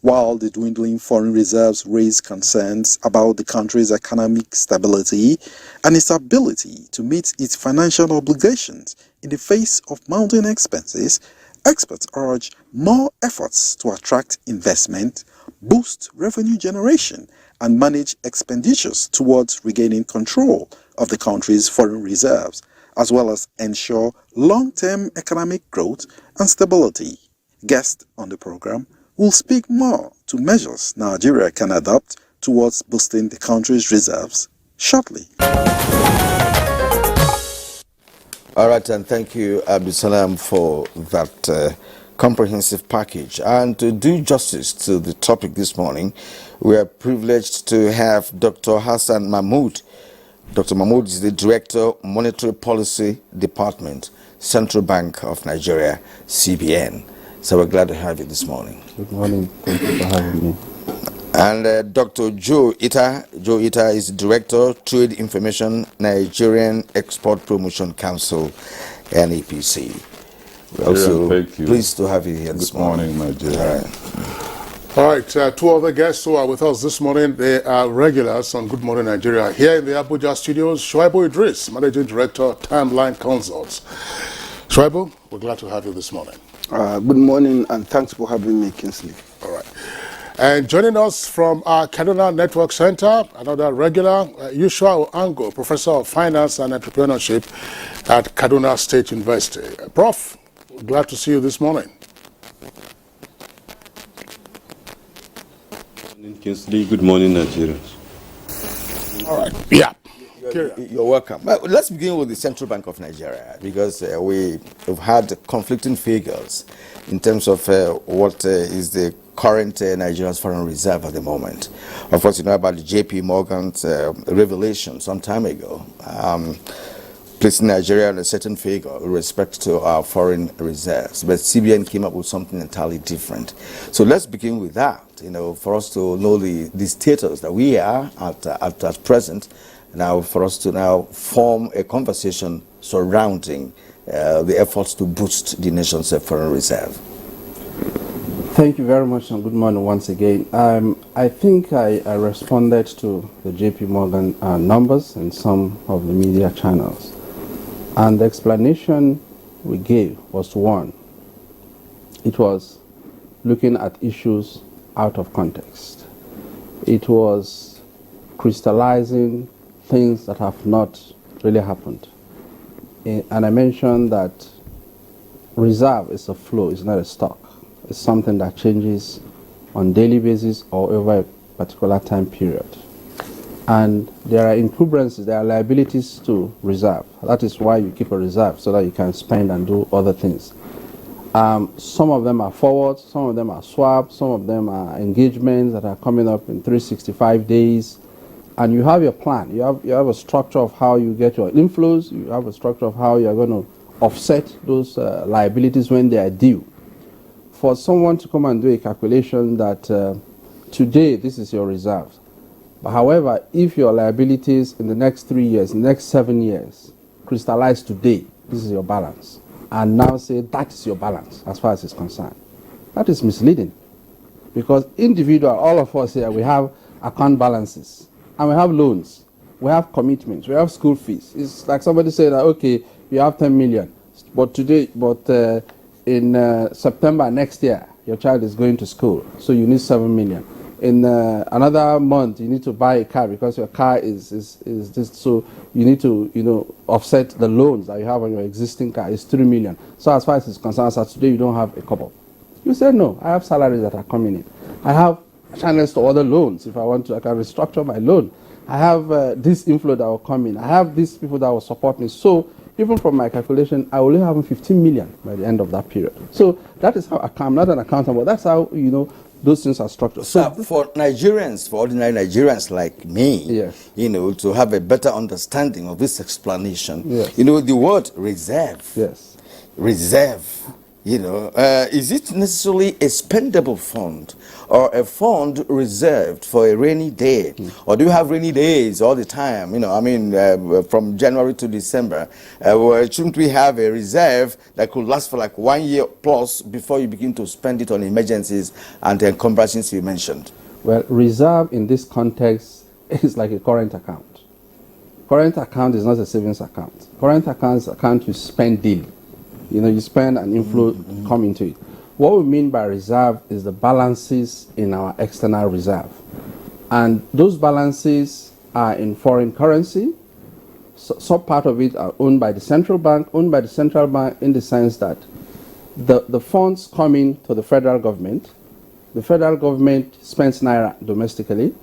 While the dwindling foreign reserves raised concerns about the country's economic stability and its ability to meet its financial obligations in the face of mounting expenses, experts urge more efforts to attract investment, boost revenue generation, and manage expenditures towards regaining control of the country's foreign reserves, as well as ensure long-term economic growth and stability. Guests on the program will speak more to measures Nigeria can adopt towards boosting the country's reserves shortly. All right, and thank you, Abdul Salam, for that comprehensive package. And to do justice to the topic this morning, we are privileged to have Dr. Hassan Mahmoud. Dr. Mahmoud is the Director, Monetary Policy Department, Central Bank of Nigeria, CBN. So we're glad to have you this morning. Good morning. Thank you for having me. And Dr. Joe Ita. Joe Ita is Director, Trade Information, Nigerian Export Promotion Council, NEPC. We're also pleased to have you here this morning. Good morning, Nigeria. All right, two other guests who are with us this morning, they are regulars on Good Morning Nigeria. Here in the Abuja studios, Shuaibu Idris, Managing Director, Timeline Consults. Shuaibu, we're glad to have you this morning. Good morning, and thanks for having me, Kingsley. All right. And joining us from our Kaduna Network Center, another regular, Yushua Ango, Professor of Finance and Entrepreneurship at Kaduna State University. Prof, glad to see you this morning. Good morning, Kingsley. Good morning, Nigeria. All right. Yeah. You're welcome. Well, let's begin with the Central Bank of Nigeria, because we've had conflicting figures in terms of what is the current Nigeria's foreign reserve at the moment. Of course, you know about the JP Morgan's revelation some time ago, placing Nigeria on a certain figure with respect to our foreign reserves. But CBN came up with something entirely different. So let's begin with that, you know, for us to know the status that we are at present, now for us to now form a conversation surrounding the efforts to boost the nation's foreign reserve? Thank you very much and good morning once again. I think I responded to the JP Morgan numbers in some of the media channels. And the explanation we gave was one. It was looking at issues out of context. It was crystallizing things that have not really happened. And I mentioned that reserve is a flow, it's not a stock. It's something that changes on a daily basis or over a particular time period. And there are encumbrances, there are liabilities to reserve. That is why you keep a reserve, so that you can spend and do other things. Some of them are forwards, some of them are swaps, some of them are engagements that are coming up in 365 days. And you have your plan. You have a structure of how you get your inflows. You have a structure of how you are going to offset those liabilities when they are due. For someone to come and do a calculation that today this is your reserves. But however, if your liabilities in the next 3 years, in the next 7 years, crystallize today, this is your balance. And now say that is your balance as far as it's concerned. That is misleading. Because individual, all of us here, we have account balances. And we have loans. We have commitments. We have school fees. It's like somebody said that, okay, you have 10 million. But today, in September next year, your child is going to school, so you need 7 million. In another month, you need to buy a car because your car is this, so you need to offset the loans that you have on your existing car. It's 3 million. So as far as it's concerned, as of today, you don't have a couple. You say no. I have salaries that are coming in. I have channels to other loans. If I want to, I can restructure my loan. I have this inflow that will come in. I have these people that will support me. So even from my calculation, I will have 15 million by the end of that period. So that is how I'm not an accountant, but that's how, those things are structured. So for Nigerians, for ordinary Nigerians like me, yes, to have a better understanding of this explanation, yes, the word reserve, yes, reserve, is it necessarily a spendable fund or a fund reserved for a rainy day? Or do you have rainy days all the time? From January to December, shouldn't we have a reserve that could last for like 1 year plus before you begin to spend it on emergencies and the encumbrances you mentioned? Well, reserve in this context is like a current account. Current account is not a savings account. Current account is an account you spend daily. You spend and inflow come into it. What we mean by reserve is the balances in our external reserve. And those balances are in foreign currency. Some part of it are owned by the central bank, in the sense that the funds come in to the federal government. The federal government spends naira domestically.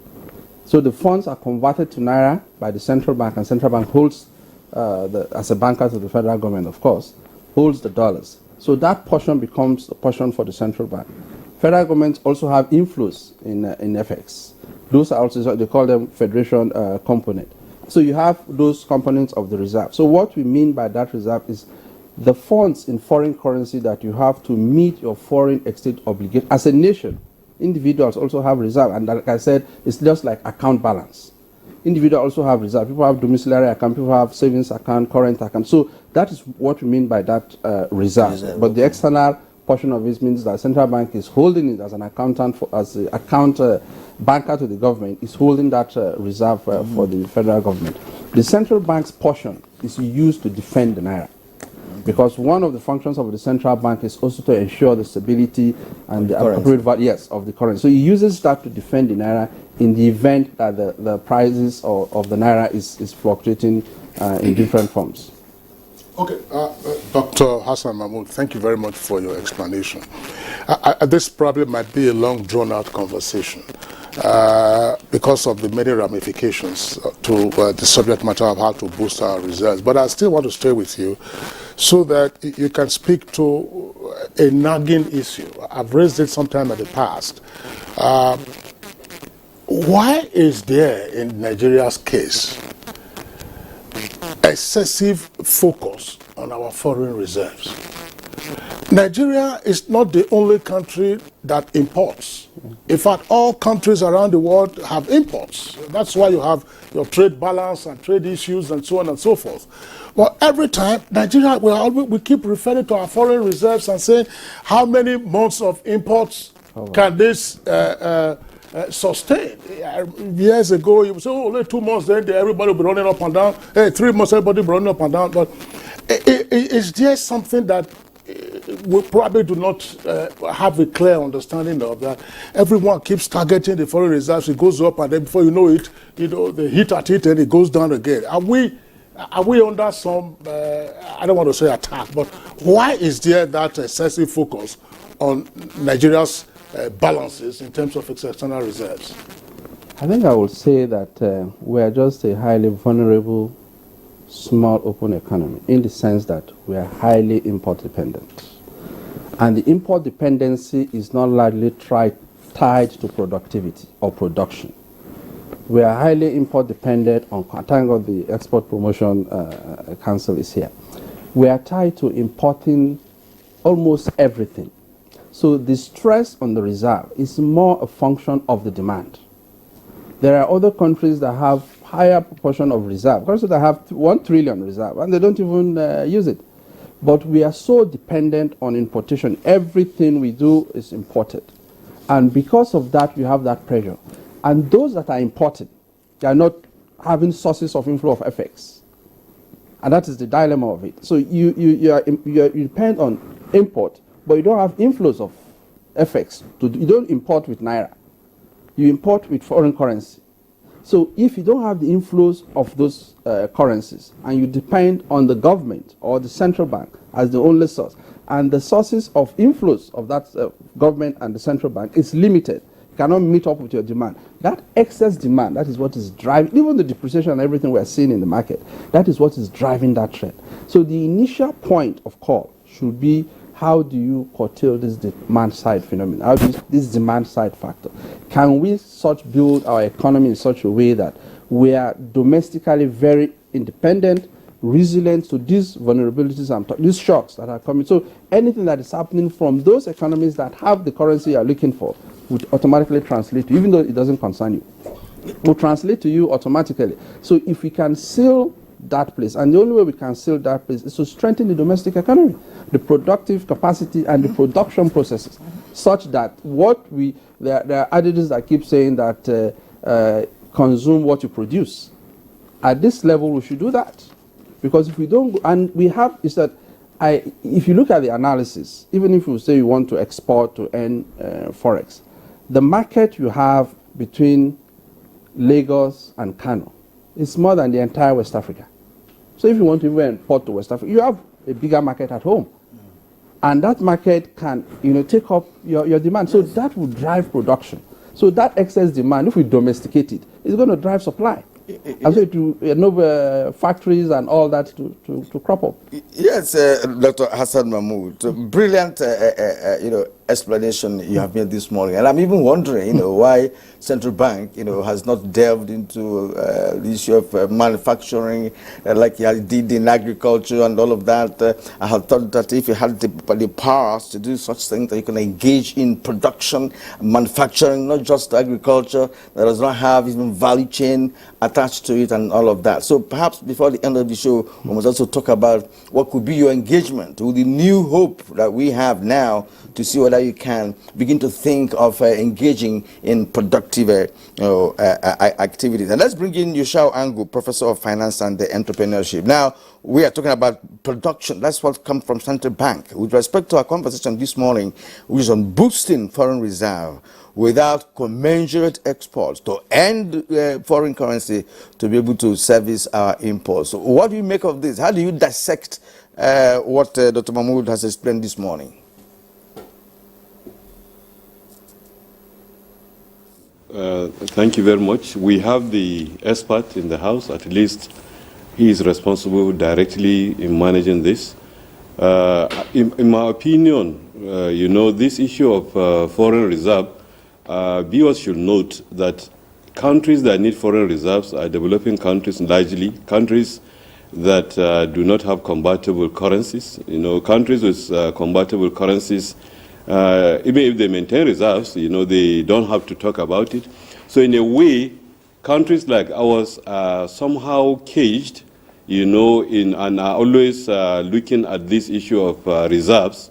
So the funds are converted to naira by the central bank, and central bank holds, as a banker to the federal government, of course, holds the dollars. So that portion becomes a portion for the central bank. Federal governments also have inflows in FX. Those are also, they call them federation component. So you have those components of the reserve. So what we mean by that reserve is the funds in foreign currency that you have to meet your foreign exchange obligation. As a nation, individuals also have reserve. And like I said, it's just like account balance. Individuals also have reserve. People have domiciliary account, people have savings account, current account. So that is what we mean by that reserve. But the external portion of it means that central bank is holding it as an accountant, as the account banker to the government, is holding that reserve for the federal government. The central bank's portion is used to defend the naira. Because one of the functions of the central bank is also to ensure the stability and the appropriate value of the currency. So he uses that to defend the naira in the event that the prices of the naira is fluctuating in different forms. Okay, Dr. Hassan Mahmoud, thank you very much for your explanation. This probably might be a long, drawn-out conversation because of the many ramifications to the subject matter of how to boost our reserves. But I still want to stay with you so that you can speak to a nagging issue. I've raised it sometime in the past. Why is there, in Nigeria's case, excessive focus on our foreign reserves? Nigeria is not the only country that imports. In fact, all countries around the world have imports. That's why you have your trade balance and trade issues and so on and so forth. But every time, Nigeria, we keep referring to our foreign reserves and saying, how many months of imports can this sustain? Years ago, you would say, oh, only 2 months, then everybody will be running up and down. Hey, 3 months, everybody will be running up and down. But it's just something that we probably do not have a clear understanding of that. Everyone keeps targeting the foreign reserves. It goes up, and then before you know it, they hit at it, and it goes down again. Are we under some, I don't want to say attack, but why is there that excessive focus on Nigeria's balances in terms of its external reserves? I think I would say that we are just a highly vulnerable, small open economy, in the sense that we are highly import dependent. And the import dependency is not largely tied to productivity or production. We are highly import dependent on, thank God the Export Promotion Council is here. We are tied to importing almost everything. So the stress on the reserve is more a function of the demand. There are other countries that have higher proportion of reserve, countries that have 1 trillion reserve, and they don't even use it. But we are so dependent on importation. Everything we do is imported. And because of that, you have that pressure. And those that are imported, they are not having sources of inflow of FX. And that is the dilemma of it. So you depend on import, but you don't have inflows of FX. You don't import with Naira. You import with foreign currency. So if you don't have the inflows of those currencies, and you depend on the government or the central bank as the only source, and the sources of inflows of that government and the central bank is limited, cannot meet up with your demand. That excess demand, that is what is driving, even the depreciation and everything we're seeing in the market, that is what is driving that trend. So the initial point of call should be, how do you curtail this demand side phenomenon? How do this demand side factor? Can we build our economy in such a way that we are domestically very independent, resilient to these vulnerabilities and these shocks that are coming? So anything that is happening from those economies that have the currency you are looking for would automatically translate to you, even though it doesn't concern you, will translate to you automatically. So if we can seal that place, and the only way we can seal that place is to strengthen the domestic economy, the productive capacity and the production processes, such that there are adages that keep saying that consume what you produce. At this level, we should do that, because if we don't, and we have, is that if you look at the analysis, even if you say you want to export to earn Forex, the market you have between Lagos and Kano is more than the entire West Africa. So if you want to even import to West Africa, you have a bigger market at home. And that market can, take up your demand. So that will drive production. So that excess demand, if we domesticate it, is going to drive supply. And so to enable factories and all that to crop up. Yes, Dr. Hassan Mahmoud, brilliant, explanation you have made this morning. And I'm even wondering, why central bank, has not delved into the issue of manufacturing, like you did in agriculture and all of that. I had thought that if you had the powers to do such things, that you can engage in production, manufacturing, not just agriculture, that does not have even value chain attached to it and all of that. So perhaps before the end of the show, we must also talk about what could be your engagement with the new hope that we have now, to see whether you can begin to think of engaging in productive activities. And let's bring in Yushao Angu, Professor of Finance and Entrepreneurship. Now, we are talking about production. That's what comes from central bank. With respect to our conversation this morning, which is on boosting foreign reserve without commensurate exports to end foreign currency to be able to service our imports. So what do you make of this? How do you dissect what Dr. Mahmoud has explained this morning? Thank you very much. We have the expert in the house. At least he is responsible directly in managing this. In my opinion, this issue of foreign reserve, viewers should note that countries that need foreign reserves are developing countries, largely countries that do not have convertible currencies. Countries with convertible currencies Even if they maintain reserves, they don't have to talk about it. So in a way, countries like ours are somehow caged, and are always looking at this issue of reserves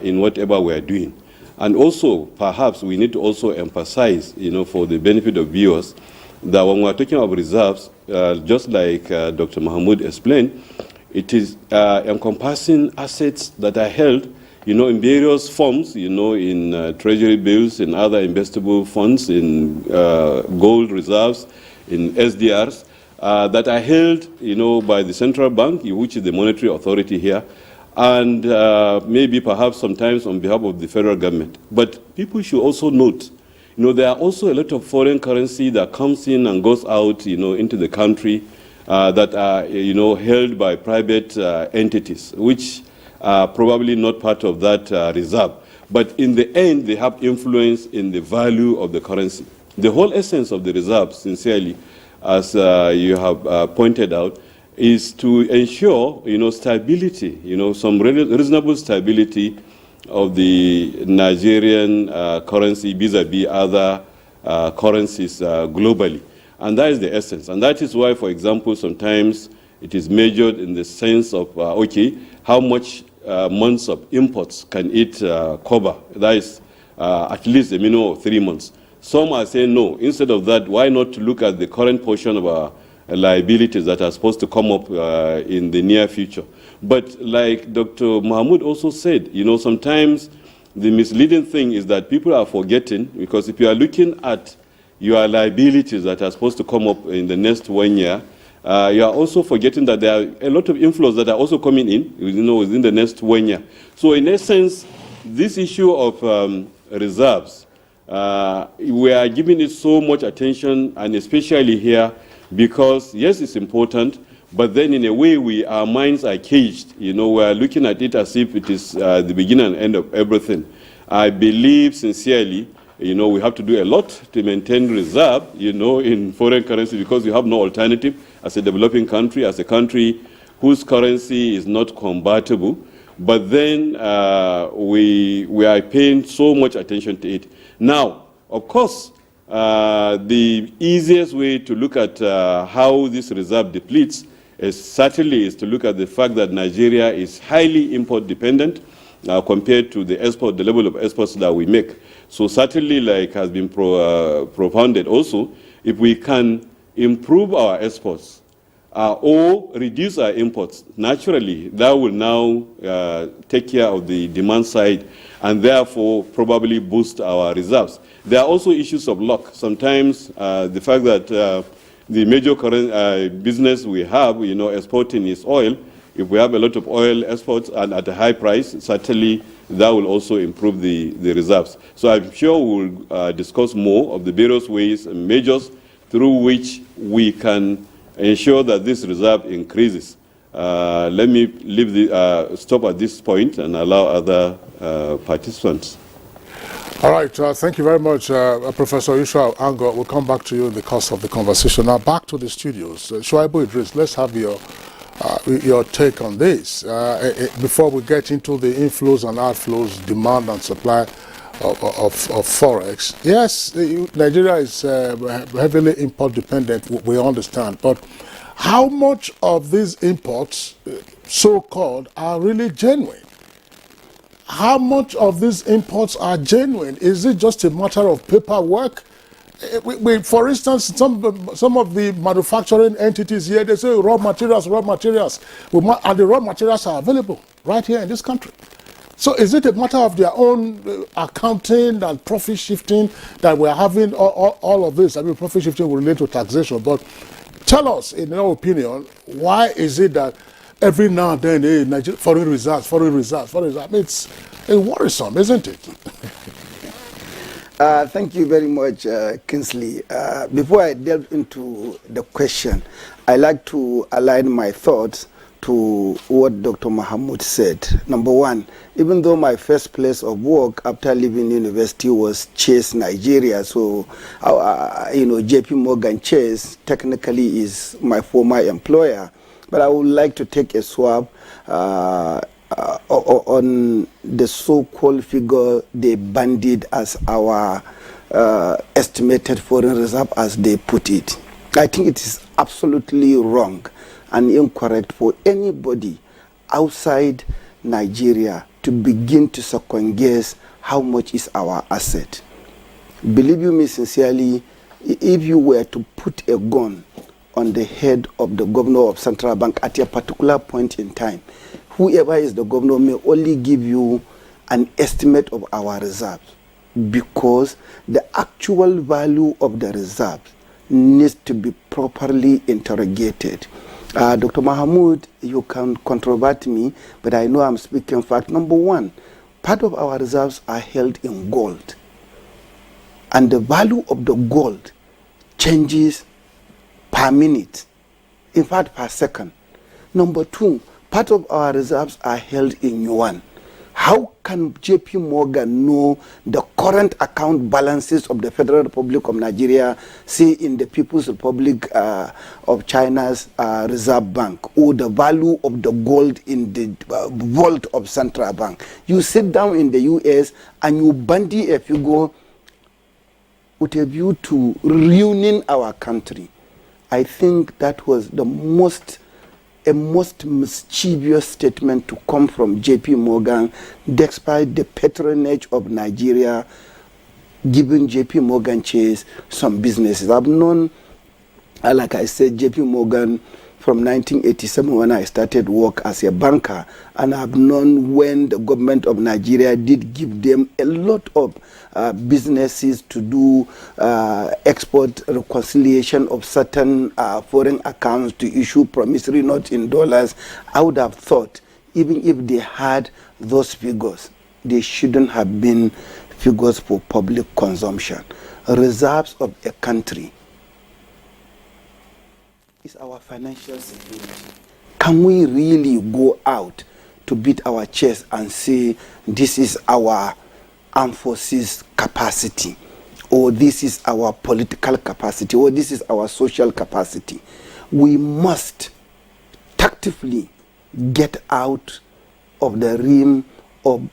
in whatever we are doing. And also, perhaps we need to also emphasize, for the benefit of viewers, that when we're talking about reserves, just like Dr. Mahmoud explained, it is encompassing assets that are held, in various forms, in treasury bills, in other investable funds, in gold reserves, in SDRs, that are held, by the central bank, which is the monetary authority here, and maybe perhaps sometimes on behalf of the federal government. But people should also note, there are also a lot of foreign currency that comes in and goes out, into the country that are, held by private entities, which are probably not part of that reserve. But in the end, they have influence in the value of the currency. The whole essence of the reserve, sincerely, as you have pointed out, is to ensure, stability, some reasonable stability of the Nigerian currency vis-a-vis other currencies globally. And that is the essence. And that is why, for example, sometimes it is measured in the sense of, how much months of imports can it cover? That is at least a minimum of 3 months. Some are saying, no, instead of that, why not look at the current portion of our liabilities that are supposed to come up in the near future. But like Dr. Mahmoud also said, sometimes the misleading thing is that people are forgetting, because if you are looking at your liabilities that are supposed to come up in the next 1 year, you are also forgetting that there are a lot of inflows that are also coming in, within the next 1 year. So in essence, this issue of reserves, we are giving it so much attention, and especially here, because yes, it's important, but then in a way our minds are caged. We are looking at it as if it is the beginning and end of everything. I believe sincerely, we have to do a lot to maintain reserve, in foreign currency, because we have no alternative as a developing country, as a country whose currency is not convertible. But then we are paying so much attention to it. Now, of course, the easiest way to look at how this reserve depletes is to look at the fact that Nigeria is highly import dependent compared to the level of exports that we make. So certainly, like has been propounded also, if we can improve our exports or reduce our imports, naturally that will now take care of the demand side and therefore probably boost our reserves. There are also issues of luck. Sometimes the fact that the major current business we have, exporting is oil. If we have a lot of oil exports and at a high price, certainly that will also improve the reserves. So I'm sure we'll discuss more of the various ways and measures through which we can ensure that this reserve increases. Let me stop at this point and allow other participants. All right, thank you very much, Professor Yusha Ango. We'll come back to you in the course of the conversation. Now back to the studios. Shuaibu Idris, let's have your take on this. Before we get into the inflows and outflows, demand and supply of Forex. Yes, Nigeria is heavily import dependent, we understand, but how much of these imports, so-called, are really genuine? How much of these imports are genuine? Is it just a matter of paperwork? For instance, some of the manufacturing entities here, they say raw materials, and the raw materials are available right here in this country. So is it a matter of their own accounting and profit shifting that we're having all of this? I mean, profit shifting will relate to taxation, but tell us, in your opinion, why is it that every now and then, foreign reserves? It's worrisome, isn't it? Thank you very much, Kingsley. Before I delve into the question, I like to align my thoughts to what Dr. Mahmoud said. Number one, even though my first place of work after leaving university was Chase, Nigeria, so JP Morgan Chase technically is my former employer, but I would like to take a swab on the so-called figure they bandied as our estimated foreign reserve, as they put it. I think it is absolutely wrong and incorrect for anybody outside Nigeria to begin to second guess how much is our asset. Believe you me sincerely, if you were to put a gun on the head of the governor of Central Bank at a particular point in time, whoever is the governor may only give you an estimate of our reserves, because the actual value of the reserves needs to be properly interrogated. Dr. Mahmoud, you can controvert me, but I know I'm speaking fact. Number one, part of our reserves are held in gold, and the value of the gold changes per minute, in fact per second. Number two, part of our reserves are held in yuan. How can JP Morgan know the current account balances of the Federal Republic of Nigeria, say in the People's Republic of China's Reserve Bank, or the value of the gold in the vault of Central Bank? You sit down in the US and you bandy a figure with a view to ruining our country. I think that was a most mischievous statement to come from JP Morgan, despite the patronage of Nigeria giving JP Morgan Chase some businesses. I've known, like I said, JP Morgan from 1987 when I started work as a banker, and I've known when the government of Nigeria did give them a lot of businesses to do export reconciliation of certain foreign accounts, to issue promissory notes in dollars. I would have thought, even if they had those figures, they shouldn't have been figures for public consumption. Reserves of a country is our financial security. Can we really go out to beat our chest and say this is our armed forces capacity, or this is our political capacity, or this is our social capacity? We must tactfully get out of the realm of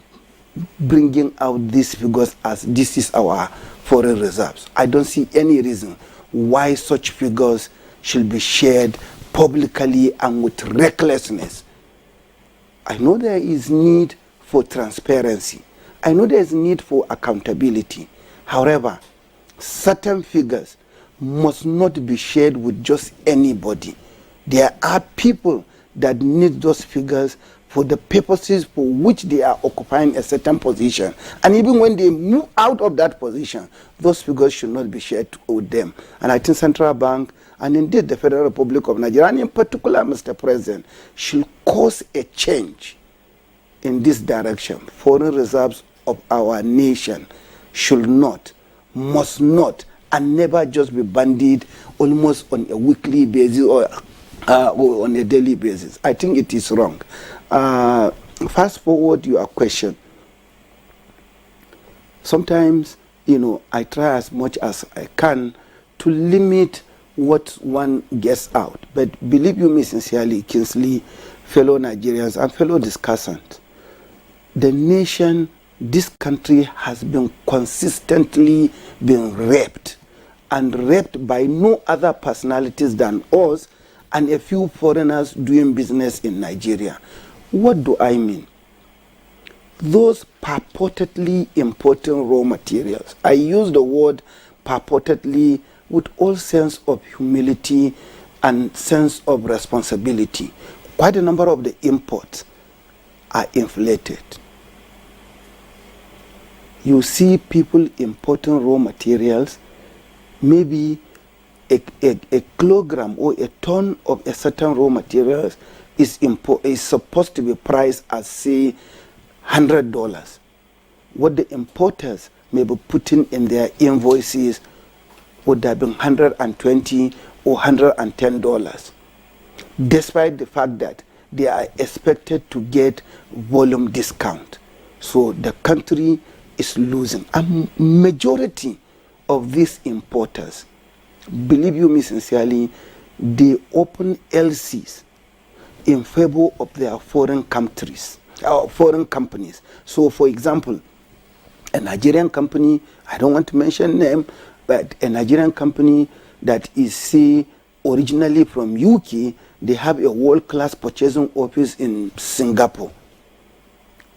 bringing out these figures as this is our foreign reserves. I don't see any reason why such figures should be shared publicly and with recklessness. I know there is need for transparency. I know there is need for accountability. However, certain figures must not be shared with just anybody. There are people that need those figures for the purposes for which they are occupying a certain position. And even when they move out of that position, those figures should not be shared with them. And I think Central Bank, and indeed the Federal Republic of Nigeria, and in particular Mr. President, should cause a change in this direction. Foreign reserves of our nation should not, must not, and never just be bandied almost on a weekly basis or on a daily basis. I think it is wrong. Fast forward your question. Sometimes, I try as much as I can to limit what one gets out. But believe you me sincerely, Kingsley, fellow Nigerians and fellow discussants, the nation, this country has been consistently being raped, and raped by no other personalities than us and a few foreigners doing business in Nigeria. What do I mean? Those purportedly importing raw materials, I use the word purportedly with all sense of humility and sense of responsibility. Quite a number of the imports are inflated. You see people importing raw materials, maybe a kilogram or a ton of a certain raw materials is supposed to be priced as, say, $100. What the importers may be putting in their invoices would have been $120 or $110, despite the fact that they are expected to get volume discount. So the country is losing. A majority of these importers, believe you me sincerely, they open LCs in favor of their foreign countries. foreign companies. So, for example, a Nigerian company, I don't want to mention name, but a Nigerian company that is, say, originally from UK, they have a world-class purchasing office in Singapore.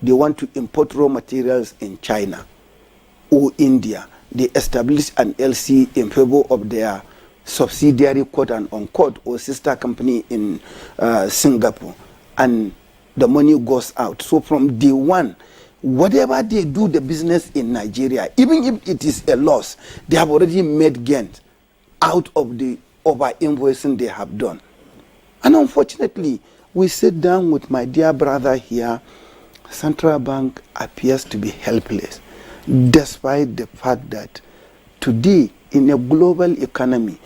They want to import raw materials in China or India. They establish an LC in favor of their subsidiary, quote and unquote, or sister company in Singapore, and the money goes out. So from day one, whatever they do the business in Nigeria, even if it is a loss, they have already made gains out of the over invoicing they have done. And unfortunately, we sit down with my dear brother here. Central Bank appears to be helpless, despite the fact that today, in a global economy,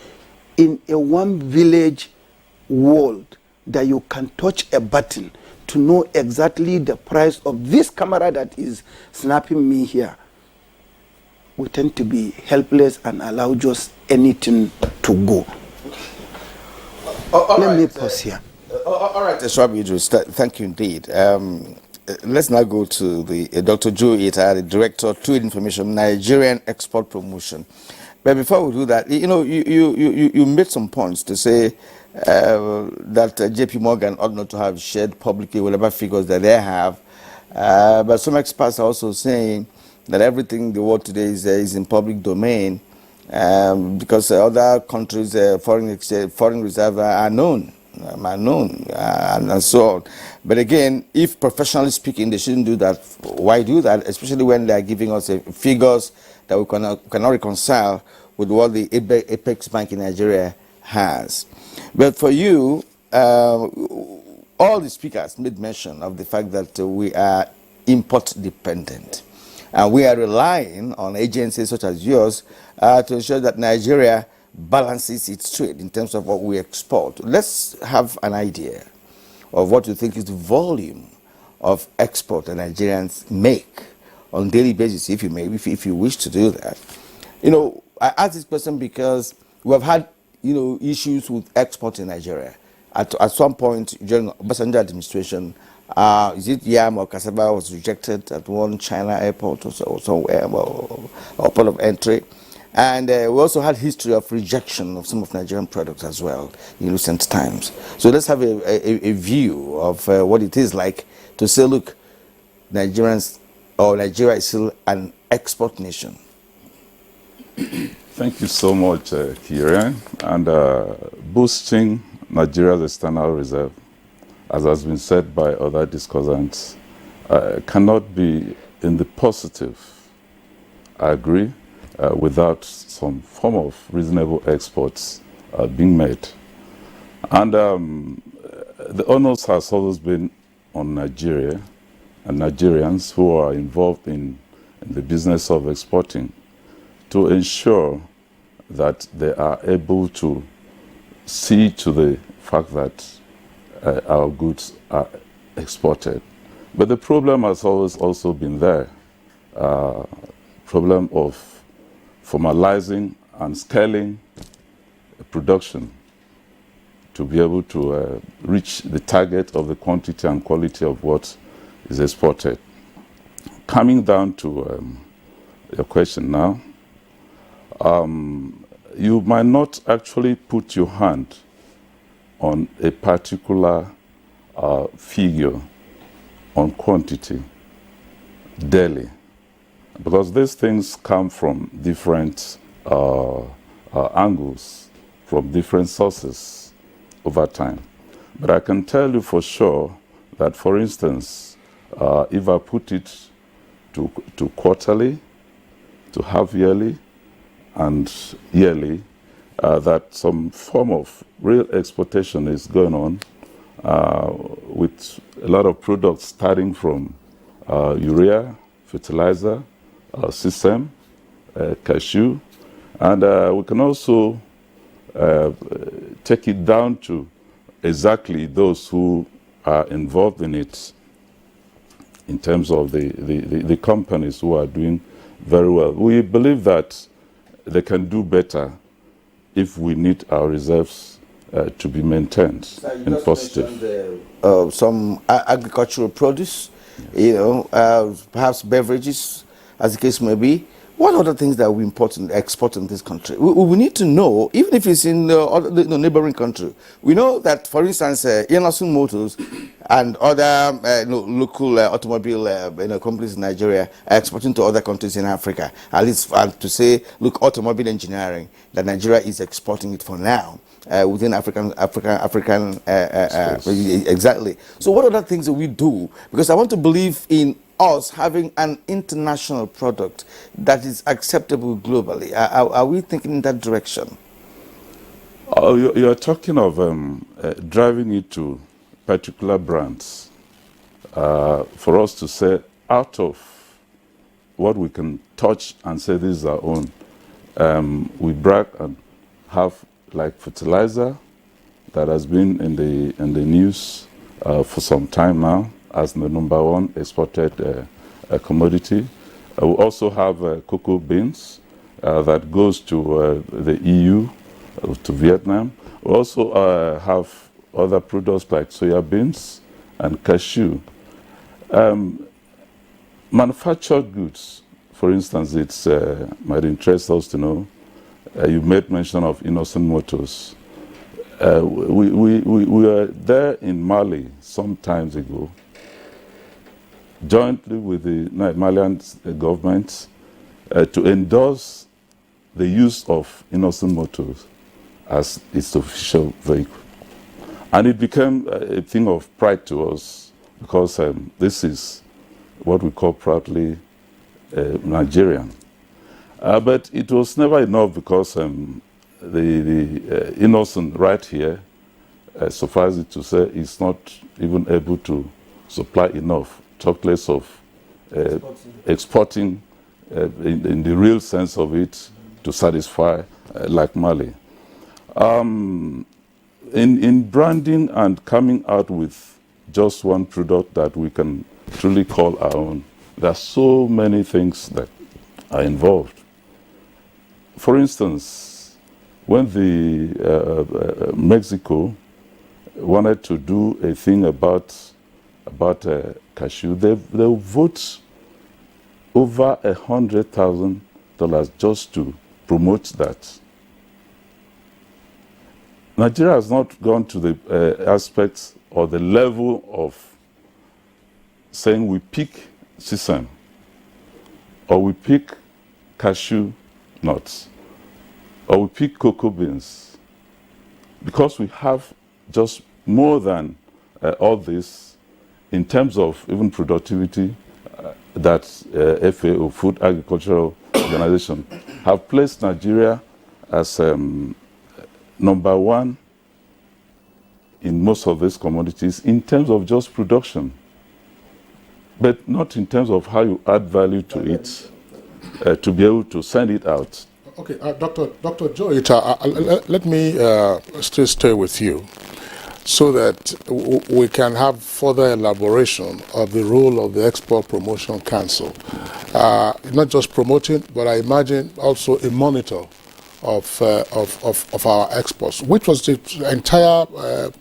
in a one village world, that you can touch a button to know exactly the price of this camera that is snapping me here, we tend to be helpless and allow just anything to go. Let me pause here. All right, Shwabi Idris, thank you indeed. Let's now go to the Dr. Joe Ita, the Director of Trade Information, Nigerian Export Promotion. But before we do that, you made some points to say that JP Morgan ought not to have shared publicly whatever figures that they have. But some experts are also saying that everything the world today is in public domain because other countries' foreign reserves are known. And so on. But again, if professionally speaking, they shouldn't do that. Why do that? Especially when they are giving us figures that we cannot reconcile with what the Apex Bank in Nigeria has. But for you, all the speakers made mention of the fact that we are import dependent. And we are relying on agencies such as yours to ensure that Nigeria balances its trade in terms of what we export. Let's have an idea of what you think is the volume of export that Nigerians make on a daily basis, if you wish to do that. I ask this question because we have had issues with export in Nigeria. At some point during Obasanjo administration, is it yam or cassava was rejected at one China airport or somewhere or port of entry. And we also had history of rejection of some of Nigerian products as well in recent times. So let's have a view of what it is like to say, look, Nigeria is still an export nation. Thank you so much, Kieran. And boosting Nigeria's external reserve, as has been said by other discussants, cannot be in the positive. I agree. Without some form of reasonable exports being made. And the onus has always been on Nigeria and Nigerians who are involved in the business of exporting to ensure that they are able to see to the fact that our goods are exported. But the problem has always also been there, problem of formalizing and scaling production to be able to reach the target of the quantity and quality of what is exported. Coming down to your question now, you might not actually put your hand on a particular figure on quantity daily, because these things come from different angles, from different sources over time. But I can tell you for sure that, for instance, if I put it to quarterly, to half yearly, and yearly, that some form of real exportation is going on with a lot of products starting from urea, fertilizer, sesame, cashew, and we can also take it down to exactly those who are involved in it in terms of the companies who are doing very well. We believe that they can do better if we need our reserves to be maintained in positive. Some agricultural produce perhaps beverages, as the case may be. What other things that we export in this country? We need to know, even if it's in the neighboring country. We know that, for instance, Inasun Motors and other local automobile companies in Nigeria are exporting to other countries in Africa. At least to say, look, automobile engineering, that Nigeria is exporting it for now. Within African, exactly. So what other things do we do? Because I want to believe in us having an international product that is acceptable globally. Are we thinking in that direction? You are talking of driving it to particular brands. For us to say, out of what we can touch and say this is our own, we brag and have like fertilizer that has been in the news for some time now as the #1 exported commodity. We also have cocoa beans that goes to the EU, to Vietnam. We also have other products like soya beans and cashew. Manufactured goods, for instance, it might interest us to know, you made mention of Innocent Motors. We were there in Mali some times ago, jointly with the Malian government, to endorse the use of Innocent Motors as its official vehicle. And it became a thing of pride to us because this is what we call proudly Nigerian. But it was never enough because the Innocent right here, suffice it to say, is not even able to supply enough chocolates of exporting in the real sense of it to satisfy like Mali. In branding and coming out with just one product that we can truly call our own, there are so many things that are involved. For instance, when the Mexico wanted to do a thing about cashew, they vote over $100,000 just to promote that. Nigeria has not gone to the aspects or the level of saying we pick sesame or we pick cashew nuts or we pick cocoa beans, because we have just more than all this in terms of even productivity that FAO, Food Agricultural Organization, have placed Nigeria as #1 in most of these commodities in terms of just production, but not in terms of how you add value to it to be able to send it out. Okay, Dr. Joe Ita, let me still stay with you so that we can have further elaboration of the role of the Export Promotion Council. Not just promoting, but I imagine also a monitor of our exports, which was the entire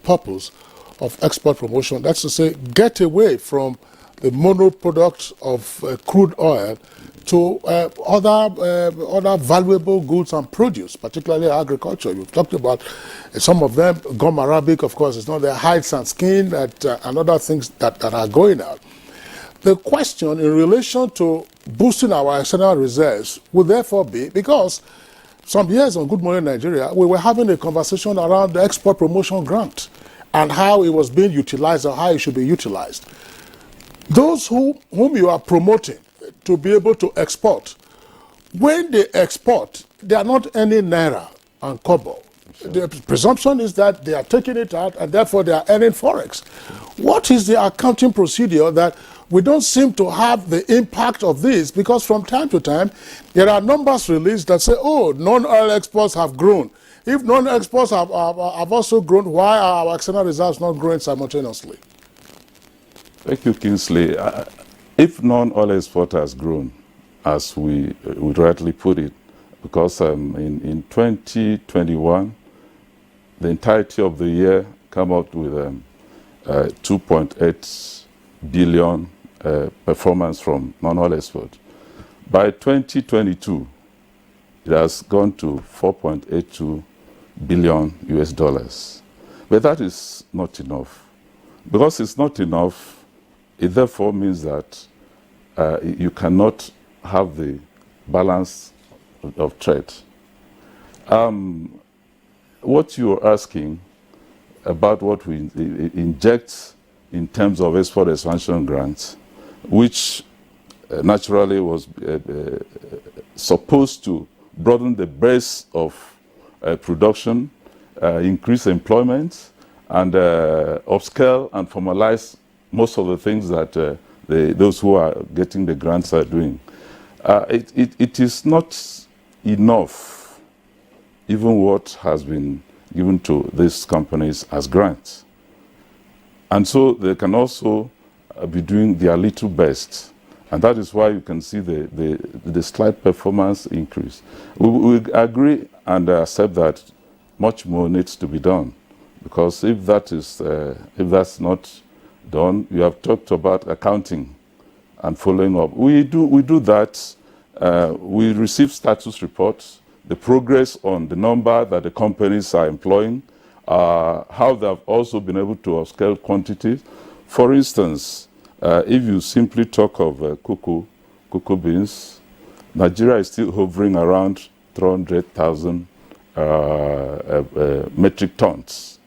purpose of export promotion. That's to say, get away from the monoproduct of crude oil to other valuable goods and produce, particularly agriculture. You've talked about some of them. Gum Arabic, of course, is not their hides and skin and other things that are going out. The question in relation to boosting our external reserves would therefore be, because some years on Good Morning Nigeria, we were having a conversation around the export promotion grant and how it was being utilized or how it should be utilized. Those whom you are promoting to be able to export, when they export, they are not earning naira and kobo. Sure. The presumption is that they are taking it out and therefore they are earning Forex. What is the accounting procedure that we don't seem to have the impact of this? Because from time to time, there are numbers released that say, oh, non-oil exports have grown. If non-exports have also grown, why are our external reserves not growing simultaneously? Thank you, Kingsley. If non-oil export has grown, as we would rightly put it, because in 2021, the entirety of the year came out with 2.8 billion performance from non-oil export. By 2022, it has gone to 4.82 billion US dollars. But that is not enough. Because it's not enough, it therefore means that you cannot have the balance of trade. What you're asking about what we inject in terms of export expansion grants, which naturally was supposed to broaden the base of production, increase employment, and upscale and formalize most of the things that those who are getting the grants are doing. It is not enough, even what has been given to these companies as grants. And so they can also be doing their little best. And that is why you can see the slight performance increase. We agree and accept that much more needs to be done. Because if that's not done, you have talked about accounting and following up. We do that. We receive status reports, the progress on the number that the companies are employing, how they have also been able to upscale quantities. For instance, if you simply talk of cocoa beans, Nigeria is still hovering around 300,000 metric tons,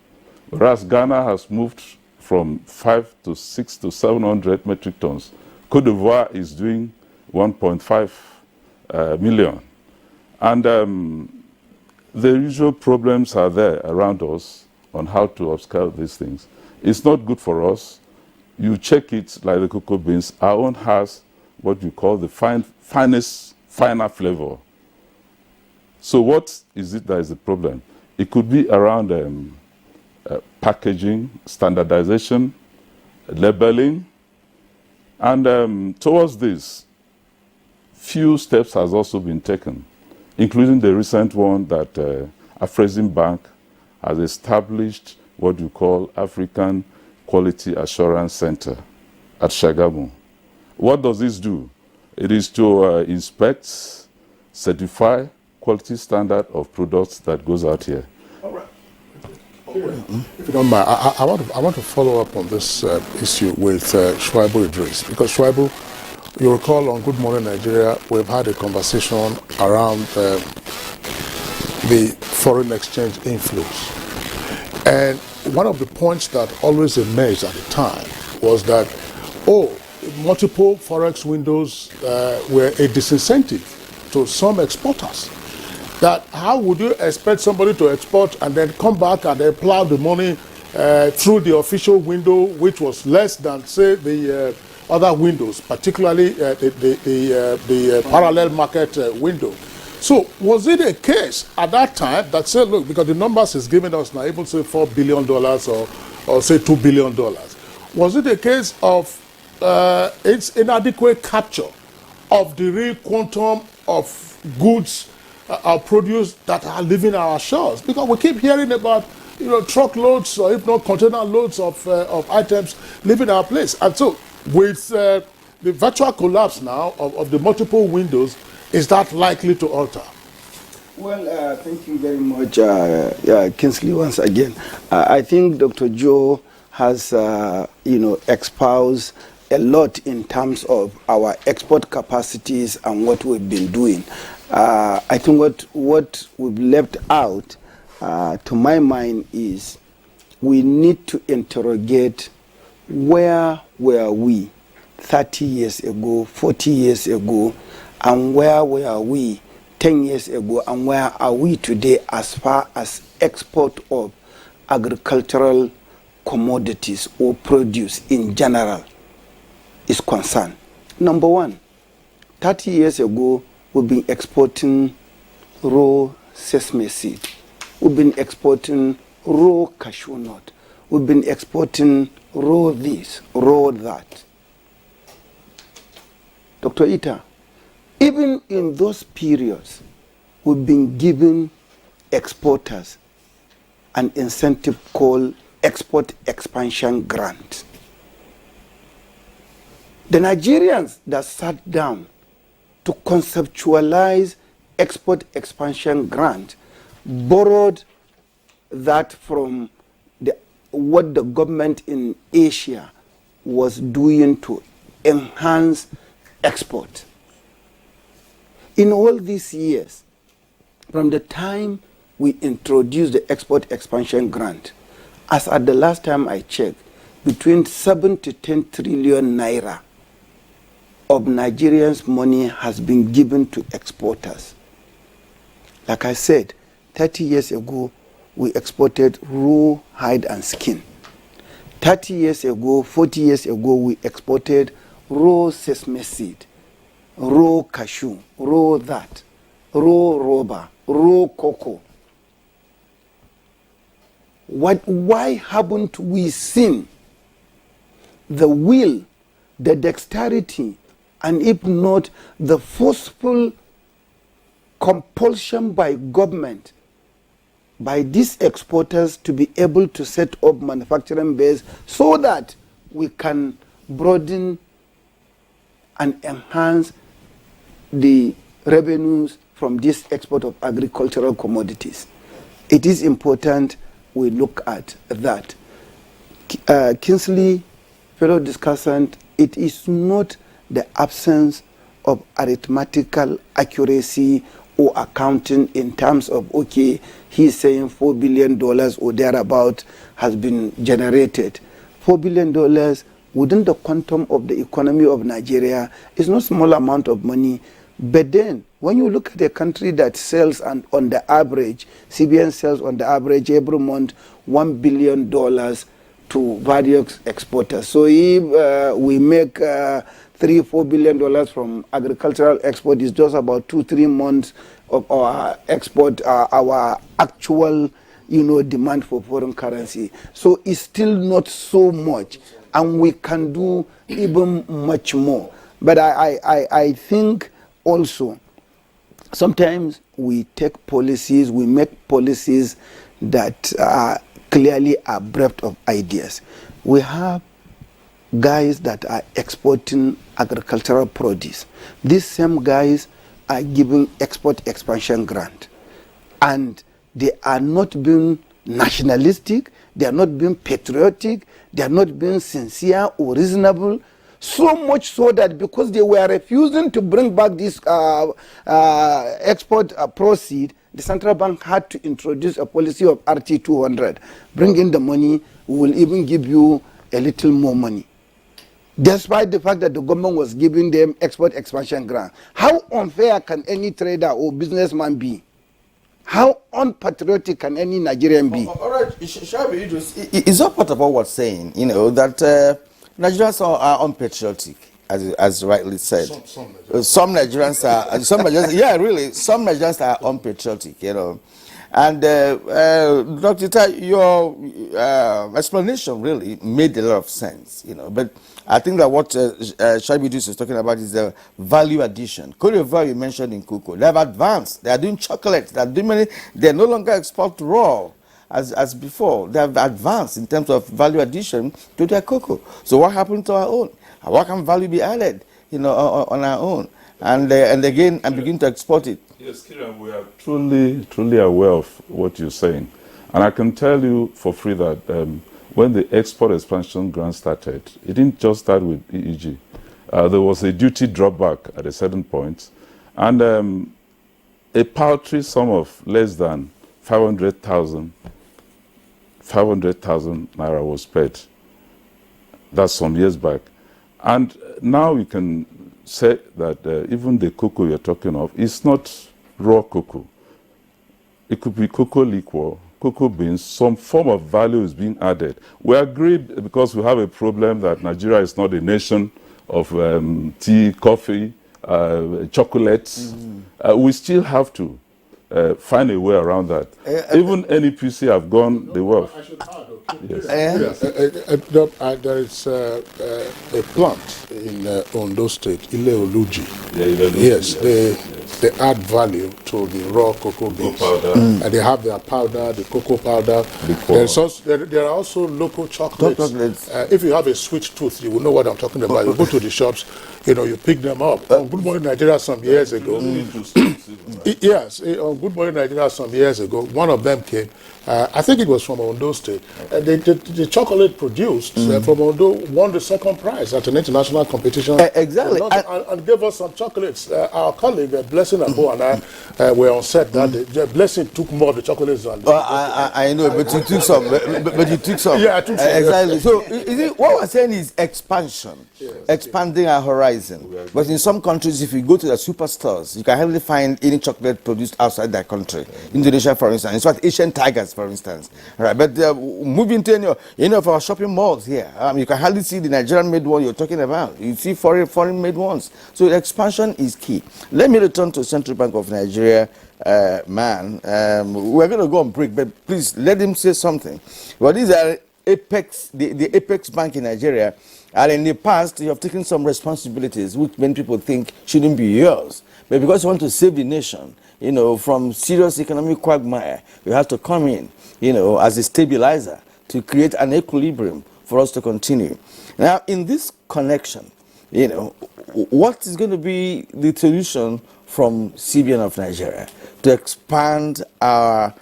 whereas Ghana has moved from 5 to 6 to 700 metric tons. Cote d'Ivoire is doing 1.5 million. And the usual problems are there around us on how to upscale these things. It's not good for us. You check it like the cocoa beans. Our own has what you call the finer flavor. So what is it that is the problem? It could be around packaging, standardization, labeling, and towards this, few steps has also been taken, including the recent one that Afreximbank has established what you call African Quality Assurance Center at Shagamu. What does this do? It is to inspect, certify quality standard of products that goes out here. All right. If you don't mind, I want to follow up on this issue with Shuaibu Idris, because Shuaibu, you recall on Good Morning Nigeria, we've had a conversation around the foreign exchange inflows. And one of the points that always emerged at the time was that, multiple Forex windows were a disincentive to some exporters. That how would you expect somebody to export and then come back and then plow the money through the official window, which was less than, say, the other windows, particularly the parallel market window. So was it a case at that time that said, look, because the numbers is giving us now, even say $4 billion or say $2 billion, was it a case of its inadequate capture of the real quantum of goods produce that are leaving our shores? Because we keep hearing about truckloads or if not container loads of items leaving our place. And so with the virtual collapse now of the multiple windows, is that likely to alter? Well, thank you very much, Kingsley, once again. I think Dr. Joe has, espoused a lot in terms of our export capacities and what we've been doing. I think what we've left out, to my mind, is we need to interrogate where were we 30 years ago, 40 years ago, and where were we 10 years ago, and where are we today as far as export of agricultural commodities or produce in general is concerned. Number one, 30 years ago, we've been exporting raw sesame seed. We've been exporting raw cashew nut. We've been exporting raw this, raw that. Dr. Ita, even in those periods, we've been giving exporters an incentive called export expansion grant. The Nigerians that sat down to conceptualize export expansion grant borrowed that from what the government in Asia was doing to enhance export. In all these years, from the time we introduced the export expansion grant, as at the last time I checked, between 7 to 10 trillion naira of Nigerians' money has been given to exporters. Like I said, 30 years ago, we exported raw hide and skin. 30 years ago, 40 years ago, we exported raw sesame seed, raw cashew, raw that, raw rubber, raw cocoa. Why haven't we seen the will, the dexterity, and if not the forceful compulsion by government, by these exporters to be able to set up manufacturing base so that we can broaden and enhance the revenues from this export of agricultural commodities? It is important we look at that. Kingsley, fellow discussant, it is not the absence of arithmetical accuracy or accounting in terms of, okay, he's saying $4 billion or thereabout has been generated. $4 billion within the quantum of the economy of Nigeria is not a small amount of money. But then, when you look at a country that sells on the average, CBN sells on the average every month $1 billion to various exporters. So if we make $3-4 billion from agricultural export, is just about 2-3 months of our export, our actual, demand for foreign currency. So it's still not so much, and we can do even much more. But I think also sometimes we take policies, we make policies that are clearly are bereft of ideas. We have guys that are exporting agricultural produce. These same guys are giving export expansion grant, and they are not being nationalistic, they are not being patriotic, they are not being sincere or reasonable. So much so that because they were refusing to bring back this export proceed, the central bank had to introduce a policy of RT200. Bring in the money, we will even give you a little more money. Despite the fact that the government was giving them export expansion grant. How unfair can any trader or businessman be? How unpatriotic can any Nigerian be? All right, Shabi Idris, is that part of what we're saying, that Nigerians are unpatriotic, as rightly said. Some Nigerians are, yeah, really, some Nigerians are unpatriotic, And Dr. Tai, your explanation really made a lot of sense, But I think that what Shabi Idris is talking about is the value addition. Cote d'Ivoire, you mentioned in cocoa, they have advanced. They are doing chocolate. They no longer export raw as before. They have advanced in terms of value addition to their cocoa. So what happened to our own? What can value be added, on our own? And again, and begin to export it. Yes, Kieran, we are truly aware of what you're saying. And I can tell you for free that when the export expansion grant started, it didn't just start with EEG. There was a duty drawback at a certain point, and a paltry sum of less than 500,000 naira was paid. That's some years back. And now we can say that even the cocoa you're talking of is not raw cocoa. It could be cocoa liquor, cocoa beans, some form of value is being added. We agreed because we have a problem that Nigeria is not a nation of tea, coffee, chocolates. We still have to find a way around that. Even NEPC have gone the world. Yes. There is a plant in Ondo State, Ile Oluji. Yeah, yes, they add value to the raw cocoa beans. And they have their powder, the cocoa powder. There are also local chocolates. If you have a sweet tooth, you will know what I'm talking about. You go to the shops, you pick them up. On Good Morning Nigeria some years ago. Yes, on Good Morning Nigeria some years ago, one of them came. I think it was from Ondo State. The chocolate produced from Ondo won the second prize at an international competition. Exactly. And gave us some chocolates. Our colleague, Blessing Abo, and I were on set that day. Blessing took more of the chocolates than I know, but you took some. But you took some. Yeah, I took some. Exactly. So what we're saying is expansion. Expanding our horizon. But in some countries, if you go to the superstores, you can hardly find any chocolate produced outside that country. Indonesia, for instance. In fact, Asian tigers, for instance. Right. But moving to any of our shopping malls here, you can hardly see the Nigerian-made one you're talking about. You see foreign-made ones. So expansion is key. Let me return to Central Bank of Nigeria. We're going to go on break, but please let him say something. Well, these are the apex bank in Nigeria. And in the past, you have taken some responsibilities which many people think shouldn't be yours. But because you want to save the nation, from serious economic quagmire, you have to come in, as a stabilizer to create an equilibrium for us to continue. Now, in this connection, what is going to be the solution from CBN of Nigeria to expand our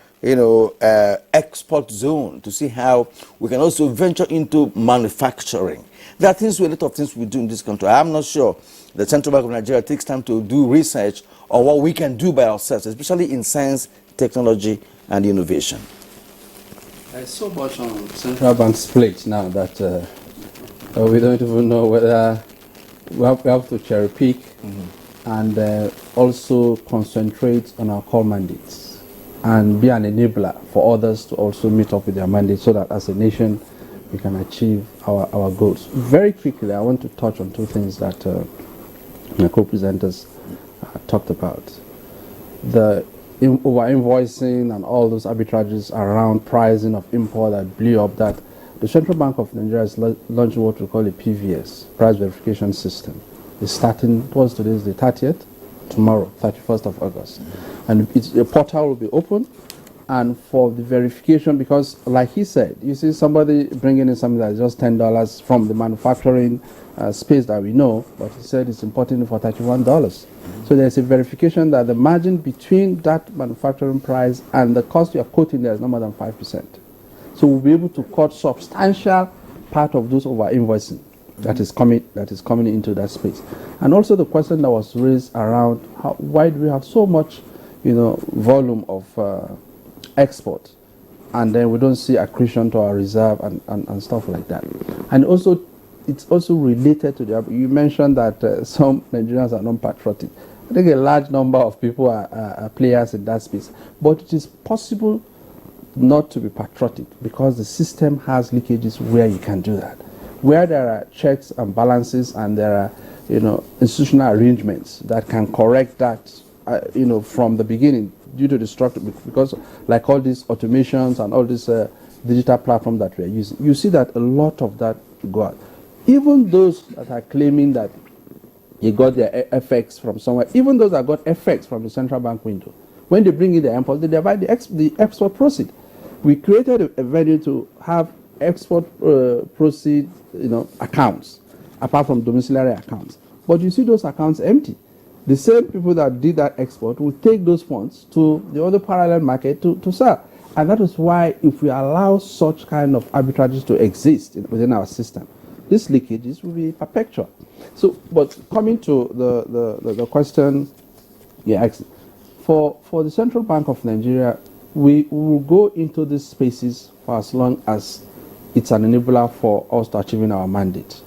export zone, to see how we can also venture into manufacturing? There are a lot of things we do in this country. I'm not sure the Central Bank of Nigeria takes time to do research on what we can do by ourselves, especially in science, technology, and innovation. There's so much on Central Bank's plate now that we don't even know whether we have to cherry pick and also concentrate on our core mandates and be an enabler for others to also meet up with their mandates so that as a nation we can achieve our goals. Very quickly, I want to touch on two things that my co-presenters talked about. The over-invoicing and all those arbitrages around pricing of import that blew up, that the Central Bank of Nigeria is launching what we call a PVS, Price Verification System. It's starting, today is the 30th, tomorrow, 31st of August. And a portal will be open, and for the verification, because like he said, you see somebody bringing in something that's just $10 from the manufacturing space that we know, but he said it's importing for $31. So there's a verification that the margin between that manufacturing price and the cost you are quoting there is no more than 5%. So we'll be able to cut substantial part of those over invoicing that is coming into that space. And also the question that was raised around why do we have so much, volume of export, and then we don't see accretion to our reserve and stuff like that. And also, it's also related to you mentioned that some Nigerians are non-patriotic. I think a large number of people are players in that space, but it is possible not to be patriotic because the system has leakages where you can do that, where there are checks and balances and there are institutional arrangements that can correct that from the beginning due to the structure, because like all these automations and all this digital platform that we are using, you see that a lot of that go out. Even those that are claiming that you got their FX from somewhere, even those that got FX from the central bank window, when they bring in the import, they divide the export proceed. We created a venue to have export proceed accounts, apart from domiciliary accounts. But you see those accounts empty. The same people that did that export will take those funds to the other parallel market to sell. And that is why if we allow such kind of arbitrages to exist within our system, these leakages will be perpetual. So, but coming to the question you asked, for the Central Bank of Nigeria, we will go into these spaces for as long as it's an enabler for us to achieving our mandate.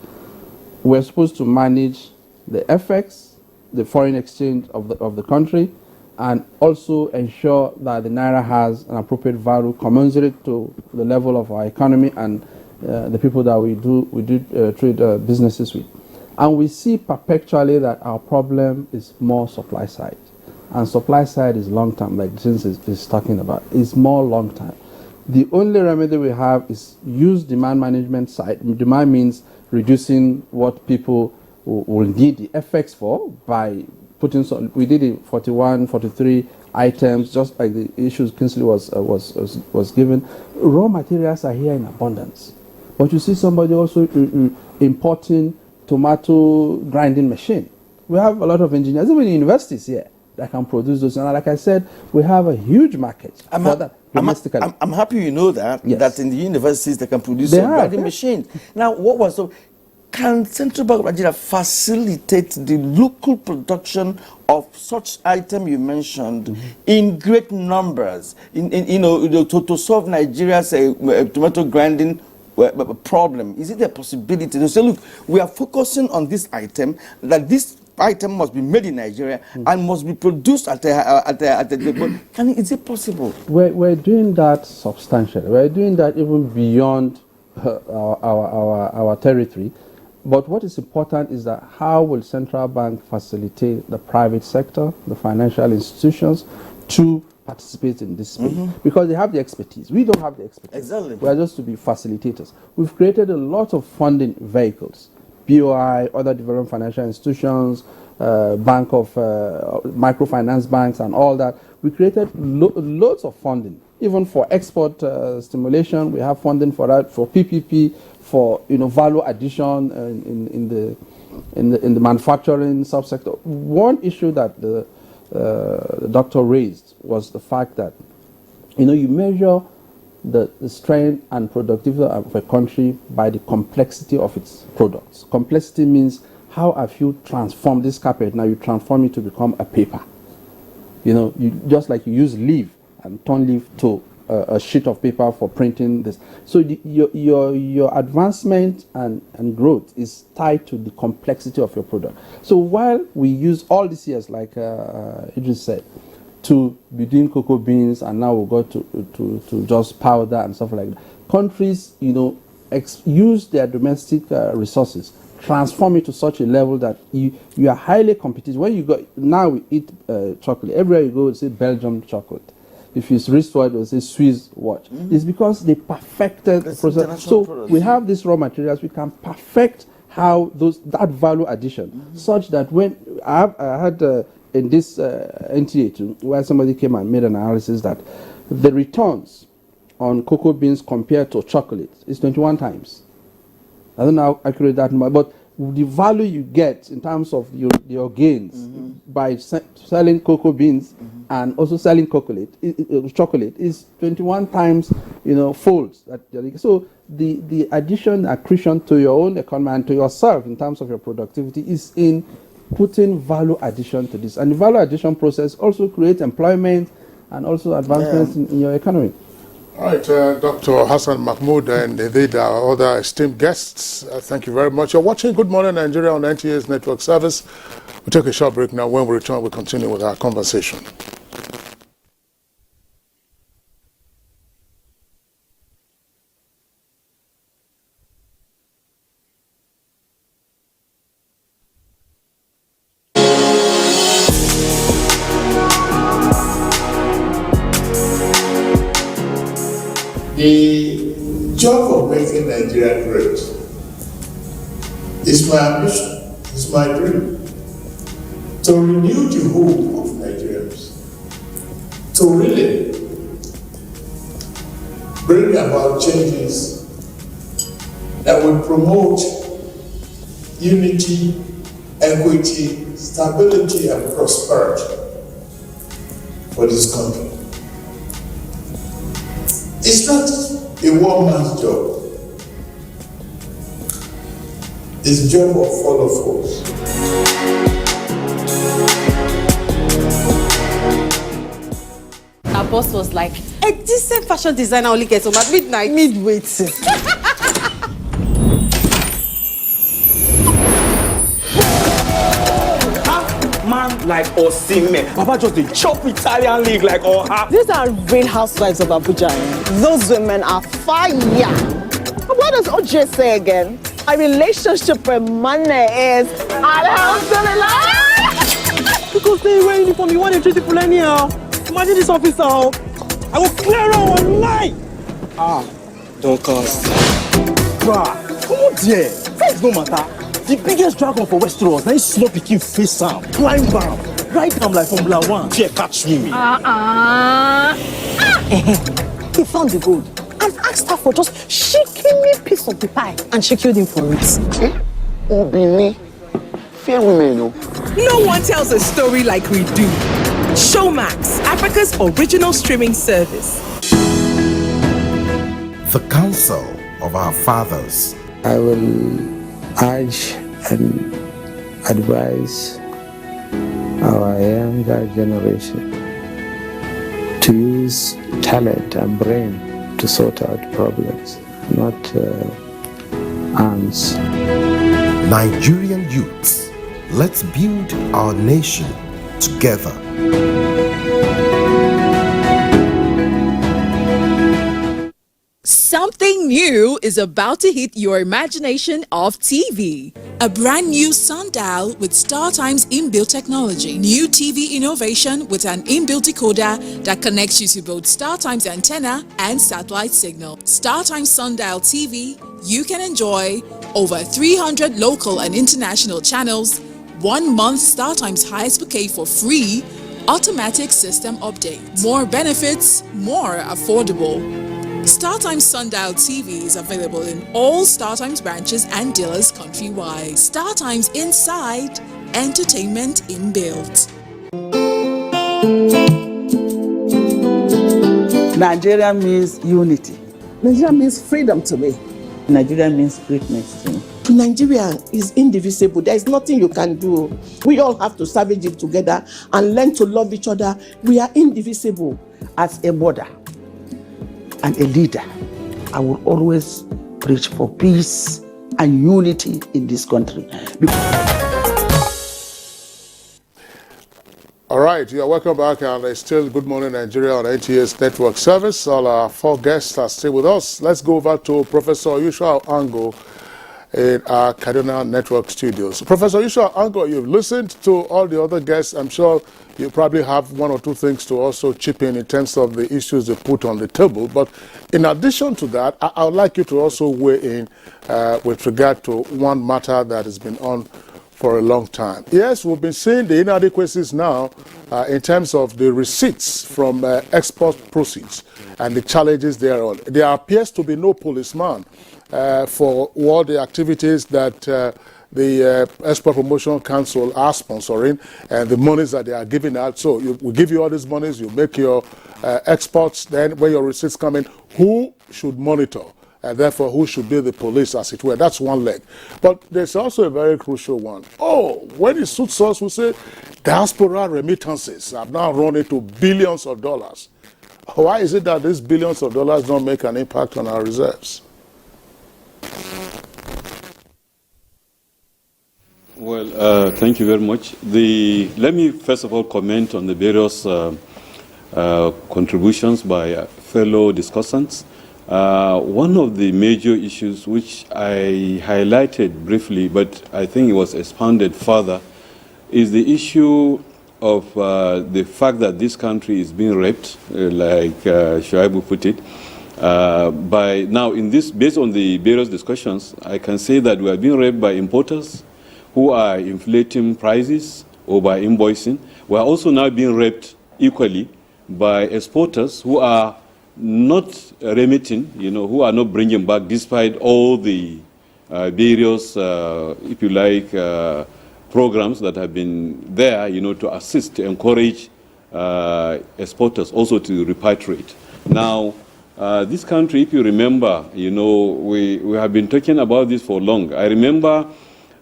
We're supposed to manage the FX, the foreign exchange of the country, and also ensure that the Naira has an appropriate value commensurate to the level of our economy and the people that we do trade businesses with. And we see perpetually that our problem is more supply side. And supply side is long term, like James is talking about. It's more long term. The only remedy we have is use demand management side. Demand means reducing what people will need the FX for by putting some, we did it 41, 43 items, just like the issues Kingsley was given. Raw materials are here in abundance. But you see somebody also importing tomato grinding machine. We have a lot of engineers, even in universities here, that can produce those. And like I said, we have a huge market for that domestically. I'm happy you know that, Yes. that in the universities they can produce They some have, grinding yeah. machines. Now, what was the... Can Central Bank of Nigeria facilitate the local production of such item you mentioned in great numbers, to solve Nigeria's tomato grinding problem? Is it a possibility to say, look, we are focusing on this item, that this item must be made in Nigeria and must be produced at is it possible? We're doing that substantially. We're doing that even beyond our territory. But what is important is that how will central bank facilitate the private sector, the financial institutions, to participate in this space? Because they have the expertise. We don't have the expertise. Exactly. We are just to be facilitators. We've created a lot of funding vehicles, BOI, other development financial institutions, bank of microfinance banks and all that. We created loads of funding, even for export stimulation. We have funding for that, for PPP, for value addition in the manufacturing subsector. One issue that the doctor raised was the fact that you measure the strength and productivity of a country by the complexity of its products. Complexity means how have you transformed this carpet? Now you transform it to become a paper. You just like you use leaf and turn leaf to a sheet of paper for printing this. So your advancement and growth is tied to the complexity of your product. So while we use all these years, like Idris said, to be doing cocoa beans, and now we got to just powder and stuff like that, countries use their domestic resources, transform it to such a level that you are highly competitive. When you go now, we eat chocolate everywhere you go. It's Belgium chocolate. If it's wristwatch, it's a Swiss watch. It's because they perfected the process. So we have these raw materials. We can perfect how that value addition, such that when I had in this NTA too, where somebody came and made an analysis that the returns on cocoa beans compared to chocolate is 21 times. I don't know how accurate that number, but the value you get in terms of your gains by selling cocoa beans and also selling chocolate is 21 times folds. So the addition, accretion to your own economy and to yourself in terms of your productivity is in putting value addition to this. And the value addition process also creates employment and also advancements in your economy. All right, Dr. Hassan Mahmoud and indeed our other esteemed guests, thank you very much. You're watching Good Morning Nigeria on NTA's network service. We'll take a short break now. When we return, we'll continue with our conversation. The job of making Nigeria great is my ambition, is my dream, to renew the hope of Nigerians, to really bring about changes that will promote unity, equity, stability, and prosperity for this country. It's not a one-man's job. It's a job of all of us. Our boss was like, a decent fashion designer only gets home at midnight. Midway. Man like Osimhen, Papa just the chop Italian league like Oha. These are real housewives of Abuja. Those women are fire. What does OJ say again? A relationship with money is alhamdulillah. Because they wear uniform, you want to treat people anyhow. Imagine this officer, I will clear out online. Don't cost. Bruh, come on there. Things no matter. The biggest dragon for Westeros, now is small picking face up, climb down. Write them like Formula 1. Fear catch me. He found the gold and asked her for just shaking me piece of the pie, and she killed him for it. Obini. Fear women, no. No one tells a story like we do. Showmax, Africa's original streaming service. The counsel of our fathers. I will urge and advise our younger generation to use talent and brain to sort out problems, not arms. Nigerian youths, let's build our nation together. Something new is about to hit your imagination of TV. A brand new sundial with StarTime's inbuilt technology. New TV innovation with an inbuilt decoder that connects you to both StarTime's antenna and satellite signal. StarTime Sundial TV, you can enjoy over 300 local and international channels, 1 month StarTime's highest bouquet for free, automatic system update. More benefits, more affordable. StarTimes Sundial TV is available in all StarTimes branches and dealers countrywide. StarTimes Inside, entertainment inbuilt. Nigeria means unity. Nigeria means freedom to me. Nigeria means greatness to me. Nigeria is indivisible. There is nothing you can do. We all have to savage it together and learn to love each other. We are indivisible. As a mother and a leader, I will always preach for peace and unity in this country. All right, you are welcome back, and it's still Good Morning Nigeria on NTA's network service. All our 4 guests are still with us. Let's go over to Professor Yushua Ango in our Kaduna Network studios. Professor Yushua Ango, you've listened to all the other guests. I'm sure you probably have 1 or 2 things to also chip in terms of the issues they put on the table. But in addition to that, I would like you to also weigh in with regard to one matter that has been on for a long time. Yes, we've been seeing the inadequacies now in terms of the receipts from export proceeds and the challenges thereon. There appears to be no policeman for all the activities that the Export Promotion Council are sponsoring and the monies that they are giving out. So we give you all these monies, you make your exports, then when your receipts come in, who should monitor? And therefore, who should be the police, as it were? That's one leg. But there's also a very crucial one. When it suits us, we say diaspora remittances have now run into billions of dollars. Why is it that these billions of dollars don't make an impact on our reserves? Well, thank you very much. Let me first of all comment on the various contributions by fellow discussants. One of the major issues which I highlighted briefly, but I think it was expanded further, is the issue of the fact that this country is being raped, like Shuaibu put it. By now, based on the various discussions, I can say that we are being raped by importers who are inflating prices or by invoicing. We are also now being raped equally by exporters who are not remitting, who are not bringing back, despite all the various, if you like, programs that have been there, to assist, to encourage exporters also to repatriate. Now, this country, if you remember, we have been talking about this for long. I remember,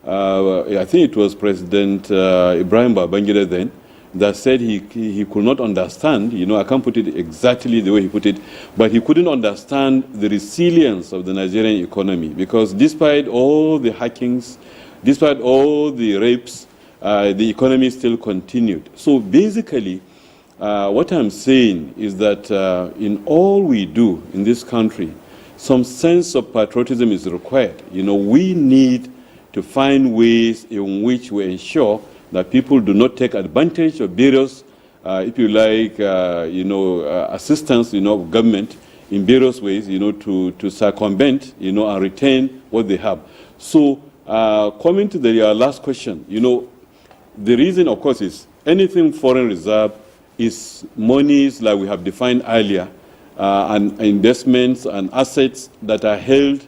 I think it was President Ibrahim Babangida then, that said he could not understand, I can't put it exactly the way he put it, but he couldn't understand the resilience of the Nigerian economy, because despite all the hackings, despite all the rapes, the economy still continued. So basically, what I'm saying is that in all we do in this country, some sense of patriotism is required. We need to find ways in which we ensure that people do not take advantage of various, if you like, assistance, of government in various ways, to circumvent, and retain what they have. So, coming to your last question, the reason, of course, is anything foreign reserve is monies like we have defined earlier, and investments and assets that are held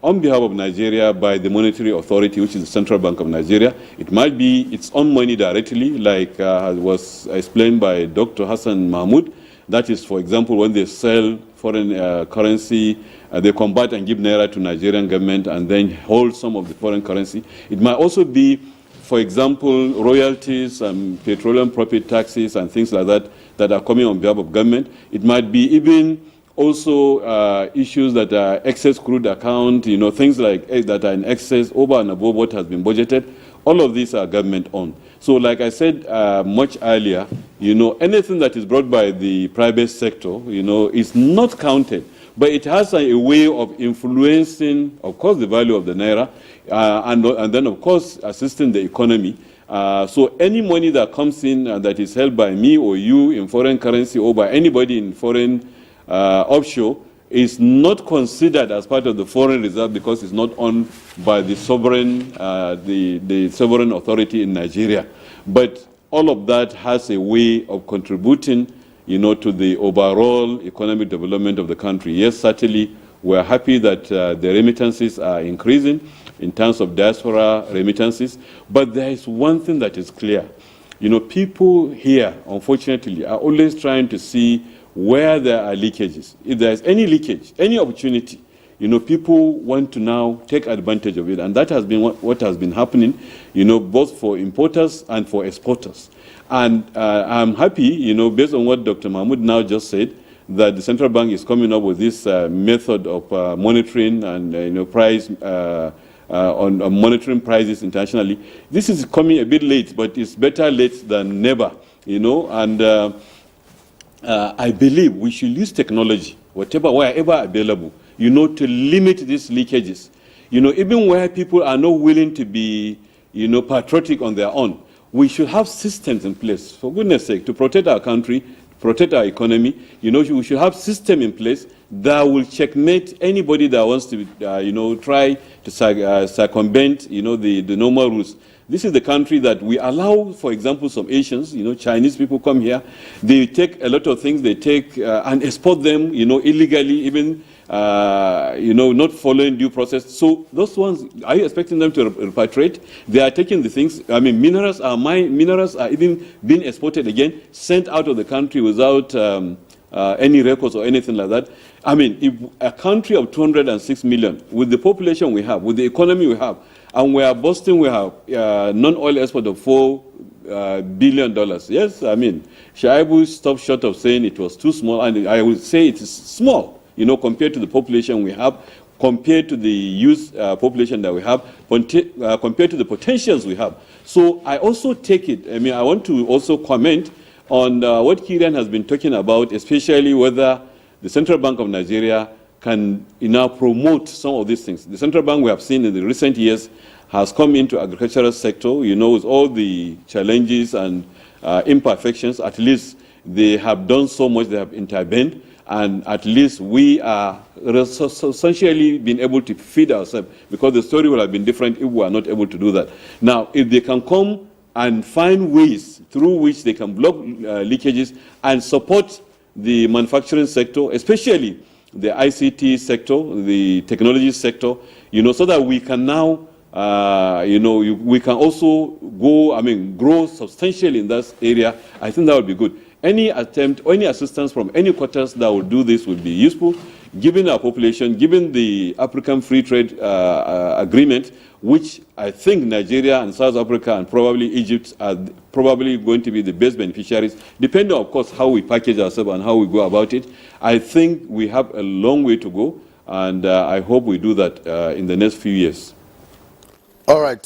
on behalf of Nigeria by the monetary authority, which is the Central Bank of Nigeria. It might be its own money directly, like was explained by Dr. Hassan Mahmoud. That is, for example, when they sell foreign currency, they convert and give naira to Nigerian government and then hold some of the foreign currency. It might also be, for example, royalties and petroleum profit taxes and things like that that are coming on behalf of government. It might be even also issues that are excess crude account, you know, things like that are in excess over and above what has been budgeted. All of these are government-owned. So like I said much earlier, you know, anything that is brought by the private sector, you know, is not counted. But it has a way of influencing, of course, the value of the naira, and then, of course, assisting the economy. So any money that comes in that is held by me or you in foreign currency or by anybody in foreign offshore is not considered as part of the foreign reserve because it's not owned by the sovereign, the sovereign authority in Nigeria. But all of that has a way of contributing, you know, to the overall economic development of the country. Yes, certainly, we're happy that the remittances are increasing in terms of diaspora remittances. But there is one thing that is clear. You know, people here, unfortunately, are always trying to see where there are leakages. If there is any leakage, any opportunity, you know, people want to now take advantage of it. And that has been what has been happening, you know, both for importers and for exporters. And I'm happy, you know, based on what Dr. Mahmoud now just said, that the central bank is coming up with this method of monitoring and, you know, price, on monitoring prices internationally. This is coming a bit late, but it's better late than never, you know. And I believe we should use technology, wherever available, you know, to limit these leakages. You know, even where people are not willing to be, you know, patriotic on their own, we should have systems in place, for goodness sake, to protect our country, protect our economy. You know, we should have systems in place that will checkmate anybody that wants to, you know, try to circumvent, you know, the normal rules. This is the country that we allow, for example, some Asians, you know, Chinese people come here. They take a lot of things, they take and export them, you know, illegally, even, you know, not following due process. So those ones, are you expecting them to repatriate? They are taking the things. I mean, minerals are even being exported again, sent out of the country without any records or anything like that. I mean, if a country of 206 million, with the population we have, with the economy we have, and we are boasting we have non-oil export of $4 billion. Yes, I mean, Shaibu stopped short of saying it was too small, and I would say it is small, you know, compared to the population we have, compared to the youth population that we have, compared to the potentials we have. So I also take it, I mean, I want to also comment on what Kirian has been talking about, especially whether the Central Bank of Nigeria can, you know, promote some of these things. The Central Bank, we have seen in the recent years, has come into agricultural sector, you know, with all the challenges and imperfections. At least they have done so much, they have intervened, and at least we are essentially been able to feed ourselves, because the story would have been different if we were not able to do that. Now, if they can come and find ways through which they can block leakages and support the manufacturing sector, especially the ICT sector, the technology sector, you know, so that we can now, you know, we can also go, I mean, grow substantially in that area. I think that would be good. Any attempt, or any assistance from any quarters that will do this would be useful, given our population, given the African Free Trade Agreement, which I think Nigeria and South Africa and probably Egypt are probably going to be the best beneficiaries, depending, of course, how we package ourselves and how we go about it. I think we have a long way to go, and I hope we do that in the next few years. All right.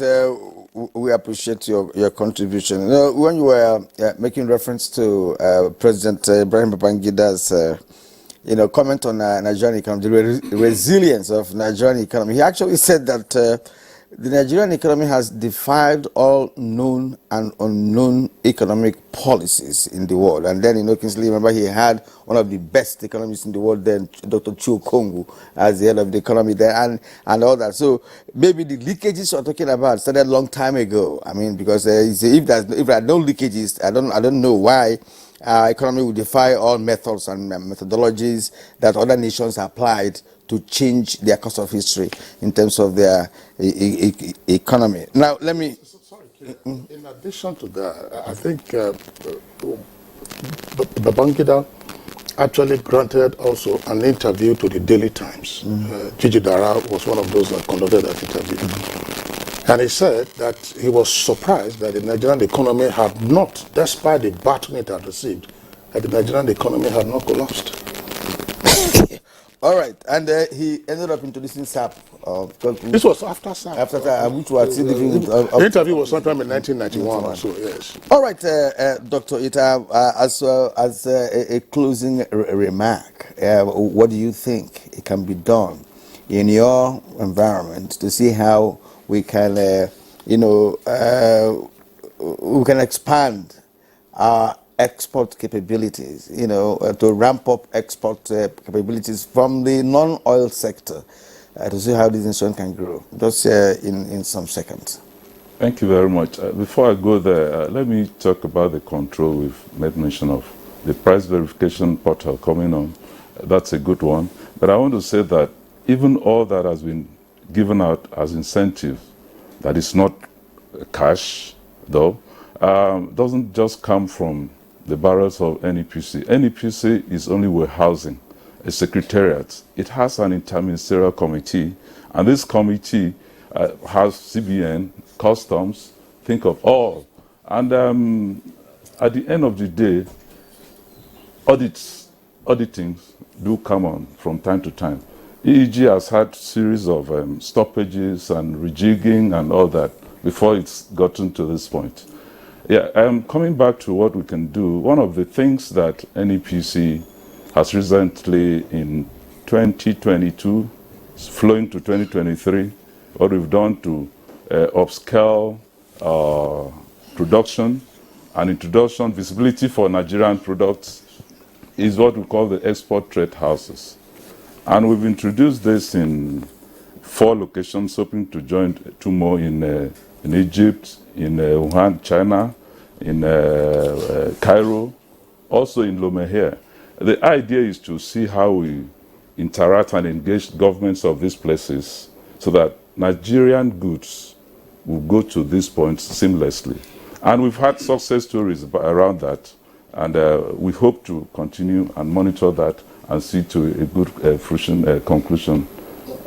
We appreciate your contribution. You know, when you were making reference to President Ibrahim Babangida's you know, comment on Nigerian economy, the resilience of Nigerian economy, he actually said that The Nigerian economy has defied all known and unknown economic policies in the world. And then, Kingsley, remember, he had one of the best economists in the world then, Dr. Chuo Kongu, as the head of the economy there, and all that. So maybe the leakages you're talking about started a long time ago. I mean, because if there are no leakages, I don't know why our economy will defy all methods and methodologies that other nations applied to change their course of history in terms of their economy. Now, let me... In addition to that, I think Babangida actually granted also an interview to the Daily Times. Gigi Dara was one of those that conducted that interview. And he said that he was surprised that the Nigerian economy had not, despite the baton it had received, that the Nigerian economy had not collapsed. All right, and he ended up introducing SAP. This was after SAP. After SAP, which was the interview was sometime in 1991 or so, yes. All right, Dr. Ita, as a closing remark, what do you think it can be done in your environment to see how we can, we can expand our export capabilities, to ramp up export capabilities from the non-oil sector to see how this nation can grow, just in some seconds. Thank you very much. Before I go there, let me talk about the control we've made mention of. The price verification portal coming on, that's a good one. But I want to say that even all that has been given out as incentive, that is not cash, though, doesn't just come from the barrels of NEPC. NEPC is only warehousing, a secretariat. It has an interministerial committee, and this committee has CBN, customs, think of all. And at the end of the day, auditings do come on from time to time. EEG has had series of stoppages and rejigging and all that before it's gotten to this point. Yeah, coming back to what we can do, one of the things that NEPC has recently in 2022, flowing to 2023, what we've done to upscale production and introduction visibility for Nigerian products is what we call the export trade houses. And we've introduced this in 4 locations, hoping to join 2 more in Egypt, in Wuhan, China, in Cairo, also in Lomé here. The idea is to see how we interact and engage governments of these places so that Nigerian goods will go to these points seamlessly. And we've had success stories around that, and we hope to continue and monitor that and see to a good conclusion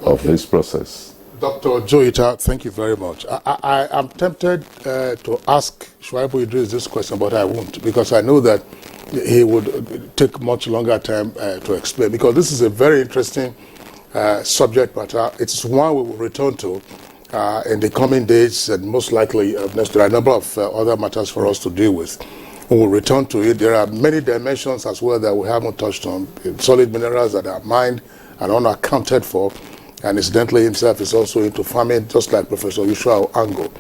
of this process. Dr. Joita, thank you very much. I am tempted to ask Shuaibu Idris this question, but I won't, because I know that he would take much longer time to explain, because this is a very interesting subject matter. It's one we will return to in the coming days, and most likely there are a number of other matters for us to deal with. We will return to it. There are many dimensions as well that we haven't touched on. Solid minerals that are mined and unaccounted for. And incidentally himself is also into farming, just like Professor Yushua Ango.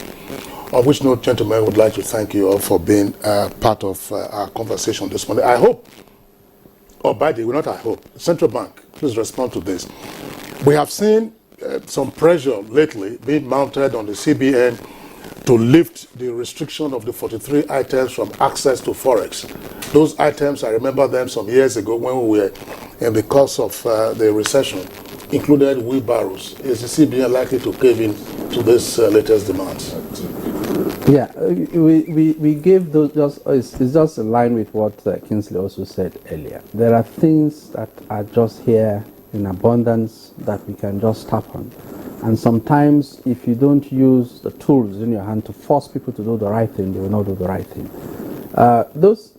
On which note, gentlemen, I would like to thank you all for being part of our conversation this morning. I hope, or by the way, not I hope, Central Bank, please respond to this. We have seen some pressure lately being mounted on the CBN to lift the restriction of the 43 items from access to Forex. Those items, I remember them some years ago when we were in the course of the recession, included wheelbarrows. Is the CBN likely to cave in to this latest demands? Yeah, we gave those, it's just in line with what Kingsley also said earlier. There are things that are just here in abundance that we can just tap on. And sometimes if you don't use the tools in your hand to force people to do the right thing, they will not do the right thing. Those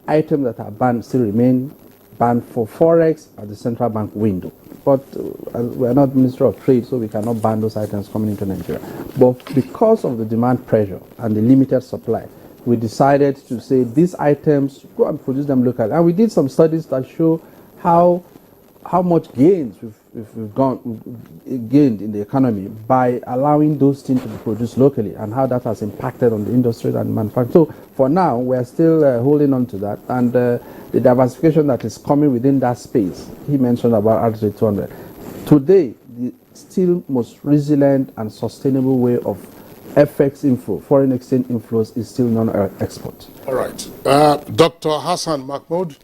items that are banned still remain banned for Forex at the central bank window. But we are not Ministry of Trade, so we cannot ban those items coming into Nigeria. But because of the demand pressure and the limited supply, we decided to say these items, go and produce them locally. And we did some studies that show how much gains we've we've gained in the economy by allowing those things to be produced locally, and how that has impacted on the industry and manufacturing. So for now, we're still holding on to that, and the diversification that is coming within that space. He mentioned about RJ 200. Today, the still most resilient and sustainable way of FX inflow, foreign exchange inflows, is still non-export. All right. Dr. Hassan Mahmoud,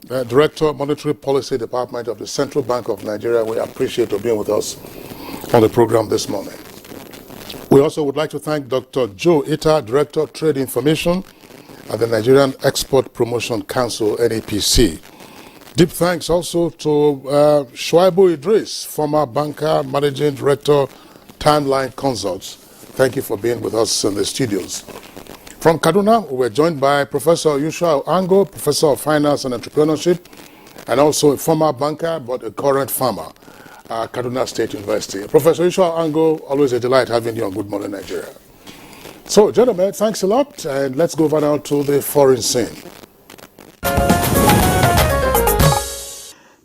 Director, Monetary Policy Department of the Central Bank of Nigeria, we appreciate you being with us on the program this morning. We also would like to thank Dr. Joe Ita, Director, Trade Information at the Nigerian Export Promotion Council, NAPC. Deep thanks also to Shuaibu Idris, former banker, Managing Director, Timeline Consults. Thank you for being with us in the studios. From Kaduna, we were joined by Professor Yusha Ango, Professor of Finance and Entrepreneurship, and also a former banker, but a current farmer at Kaduna State University. Professor Yusha Ango, always a delight having you on Good Morning Nigeria. So, gentlemen, thanks a lot, and let's go over now to the foreign scene.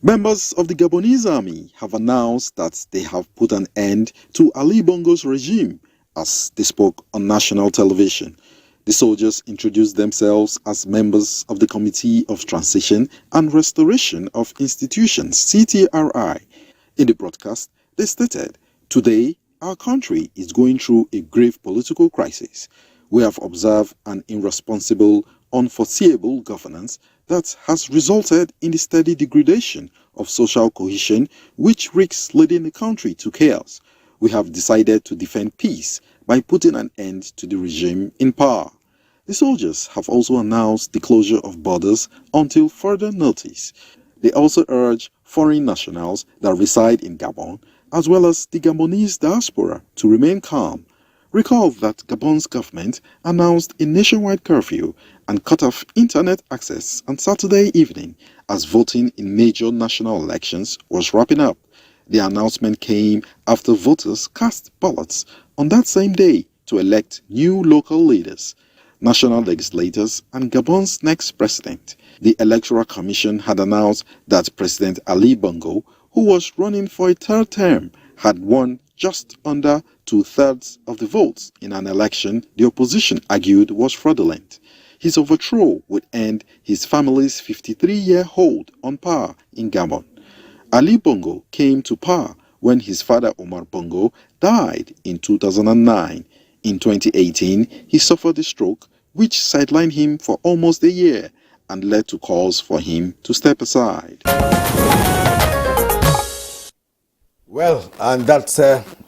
Members of the Gabonese army have announced that they have put an end to Ali Bongo's regime as they spoke on national television. The soldiers introduced themselves as members of the Committee of Transition and Restoration of Institutions, CTRI. In the broadcast, they stated, "Today, our country is going through a grave political crisis. We have observed an irresponsible, unforeseeable governance that has resulted in the steady degradation of social cohesion, which risks leading the country to chaos. We have decided to defend peace by putting an end to the regime in power." The soldiers have also announced the closure of borders until further notice. They also urge foreign nationals that reside in Gabon, as well as the Gabonese diaspora, to remain calm. Recall that Gabon's government announced a nationwide curfew and cut off internet access on Saturday evening as voting in major national elections was wrapping up. The announcement came after voters cast ballots on that same day to elect new local leaders, national legislators, and Gabon's next president. The Electoral Commission had announced that President Ali Bongo, who was running for a third term, had won just under 2/3 of the votes in an election the opposition argued was fraudulent. His overthrow would end his family's 53-year hold on power in Gabon. Ali Bongo came to power when his father Omar Bongo died in 2009. In 2018, he suffered a stroke which sidelined him for almost a year and led to calls for him to step aside. Well, and that's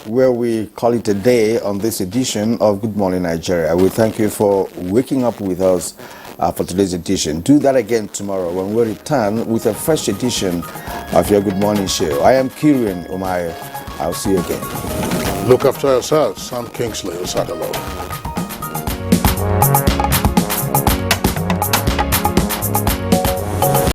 where we call it a day on this edition of Good Morning Nigeria. We thank you for waking up with us for today's edition. Do that again tomorrow when we return with a fresh edition of your Good Morning Show. I am Kieran Umayo. I'll see you again. Look after yourselves. I'm Kingsley Osadalo.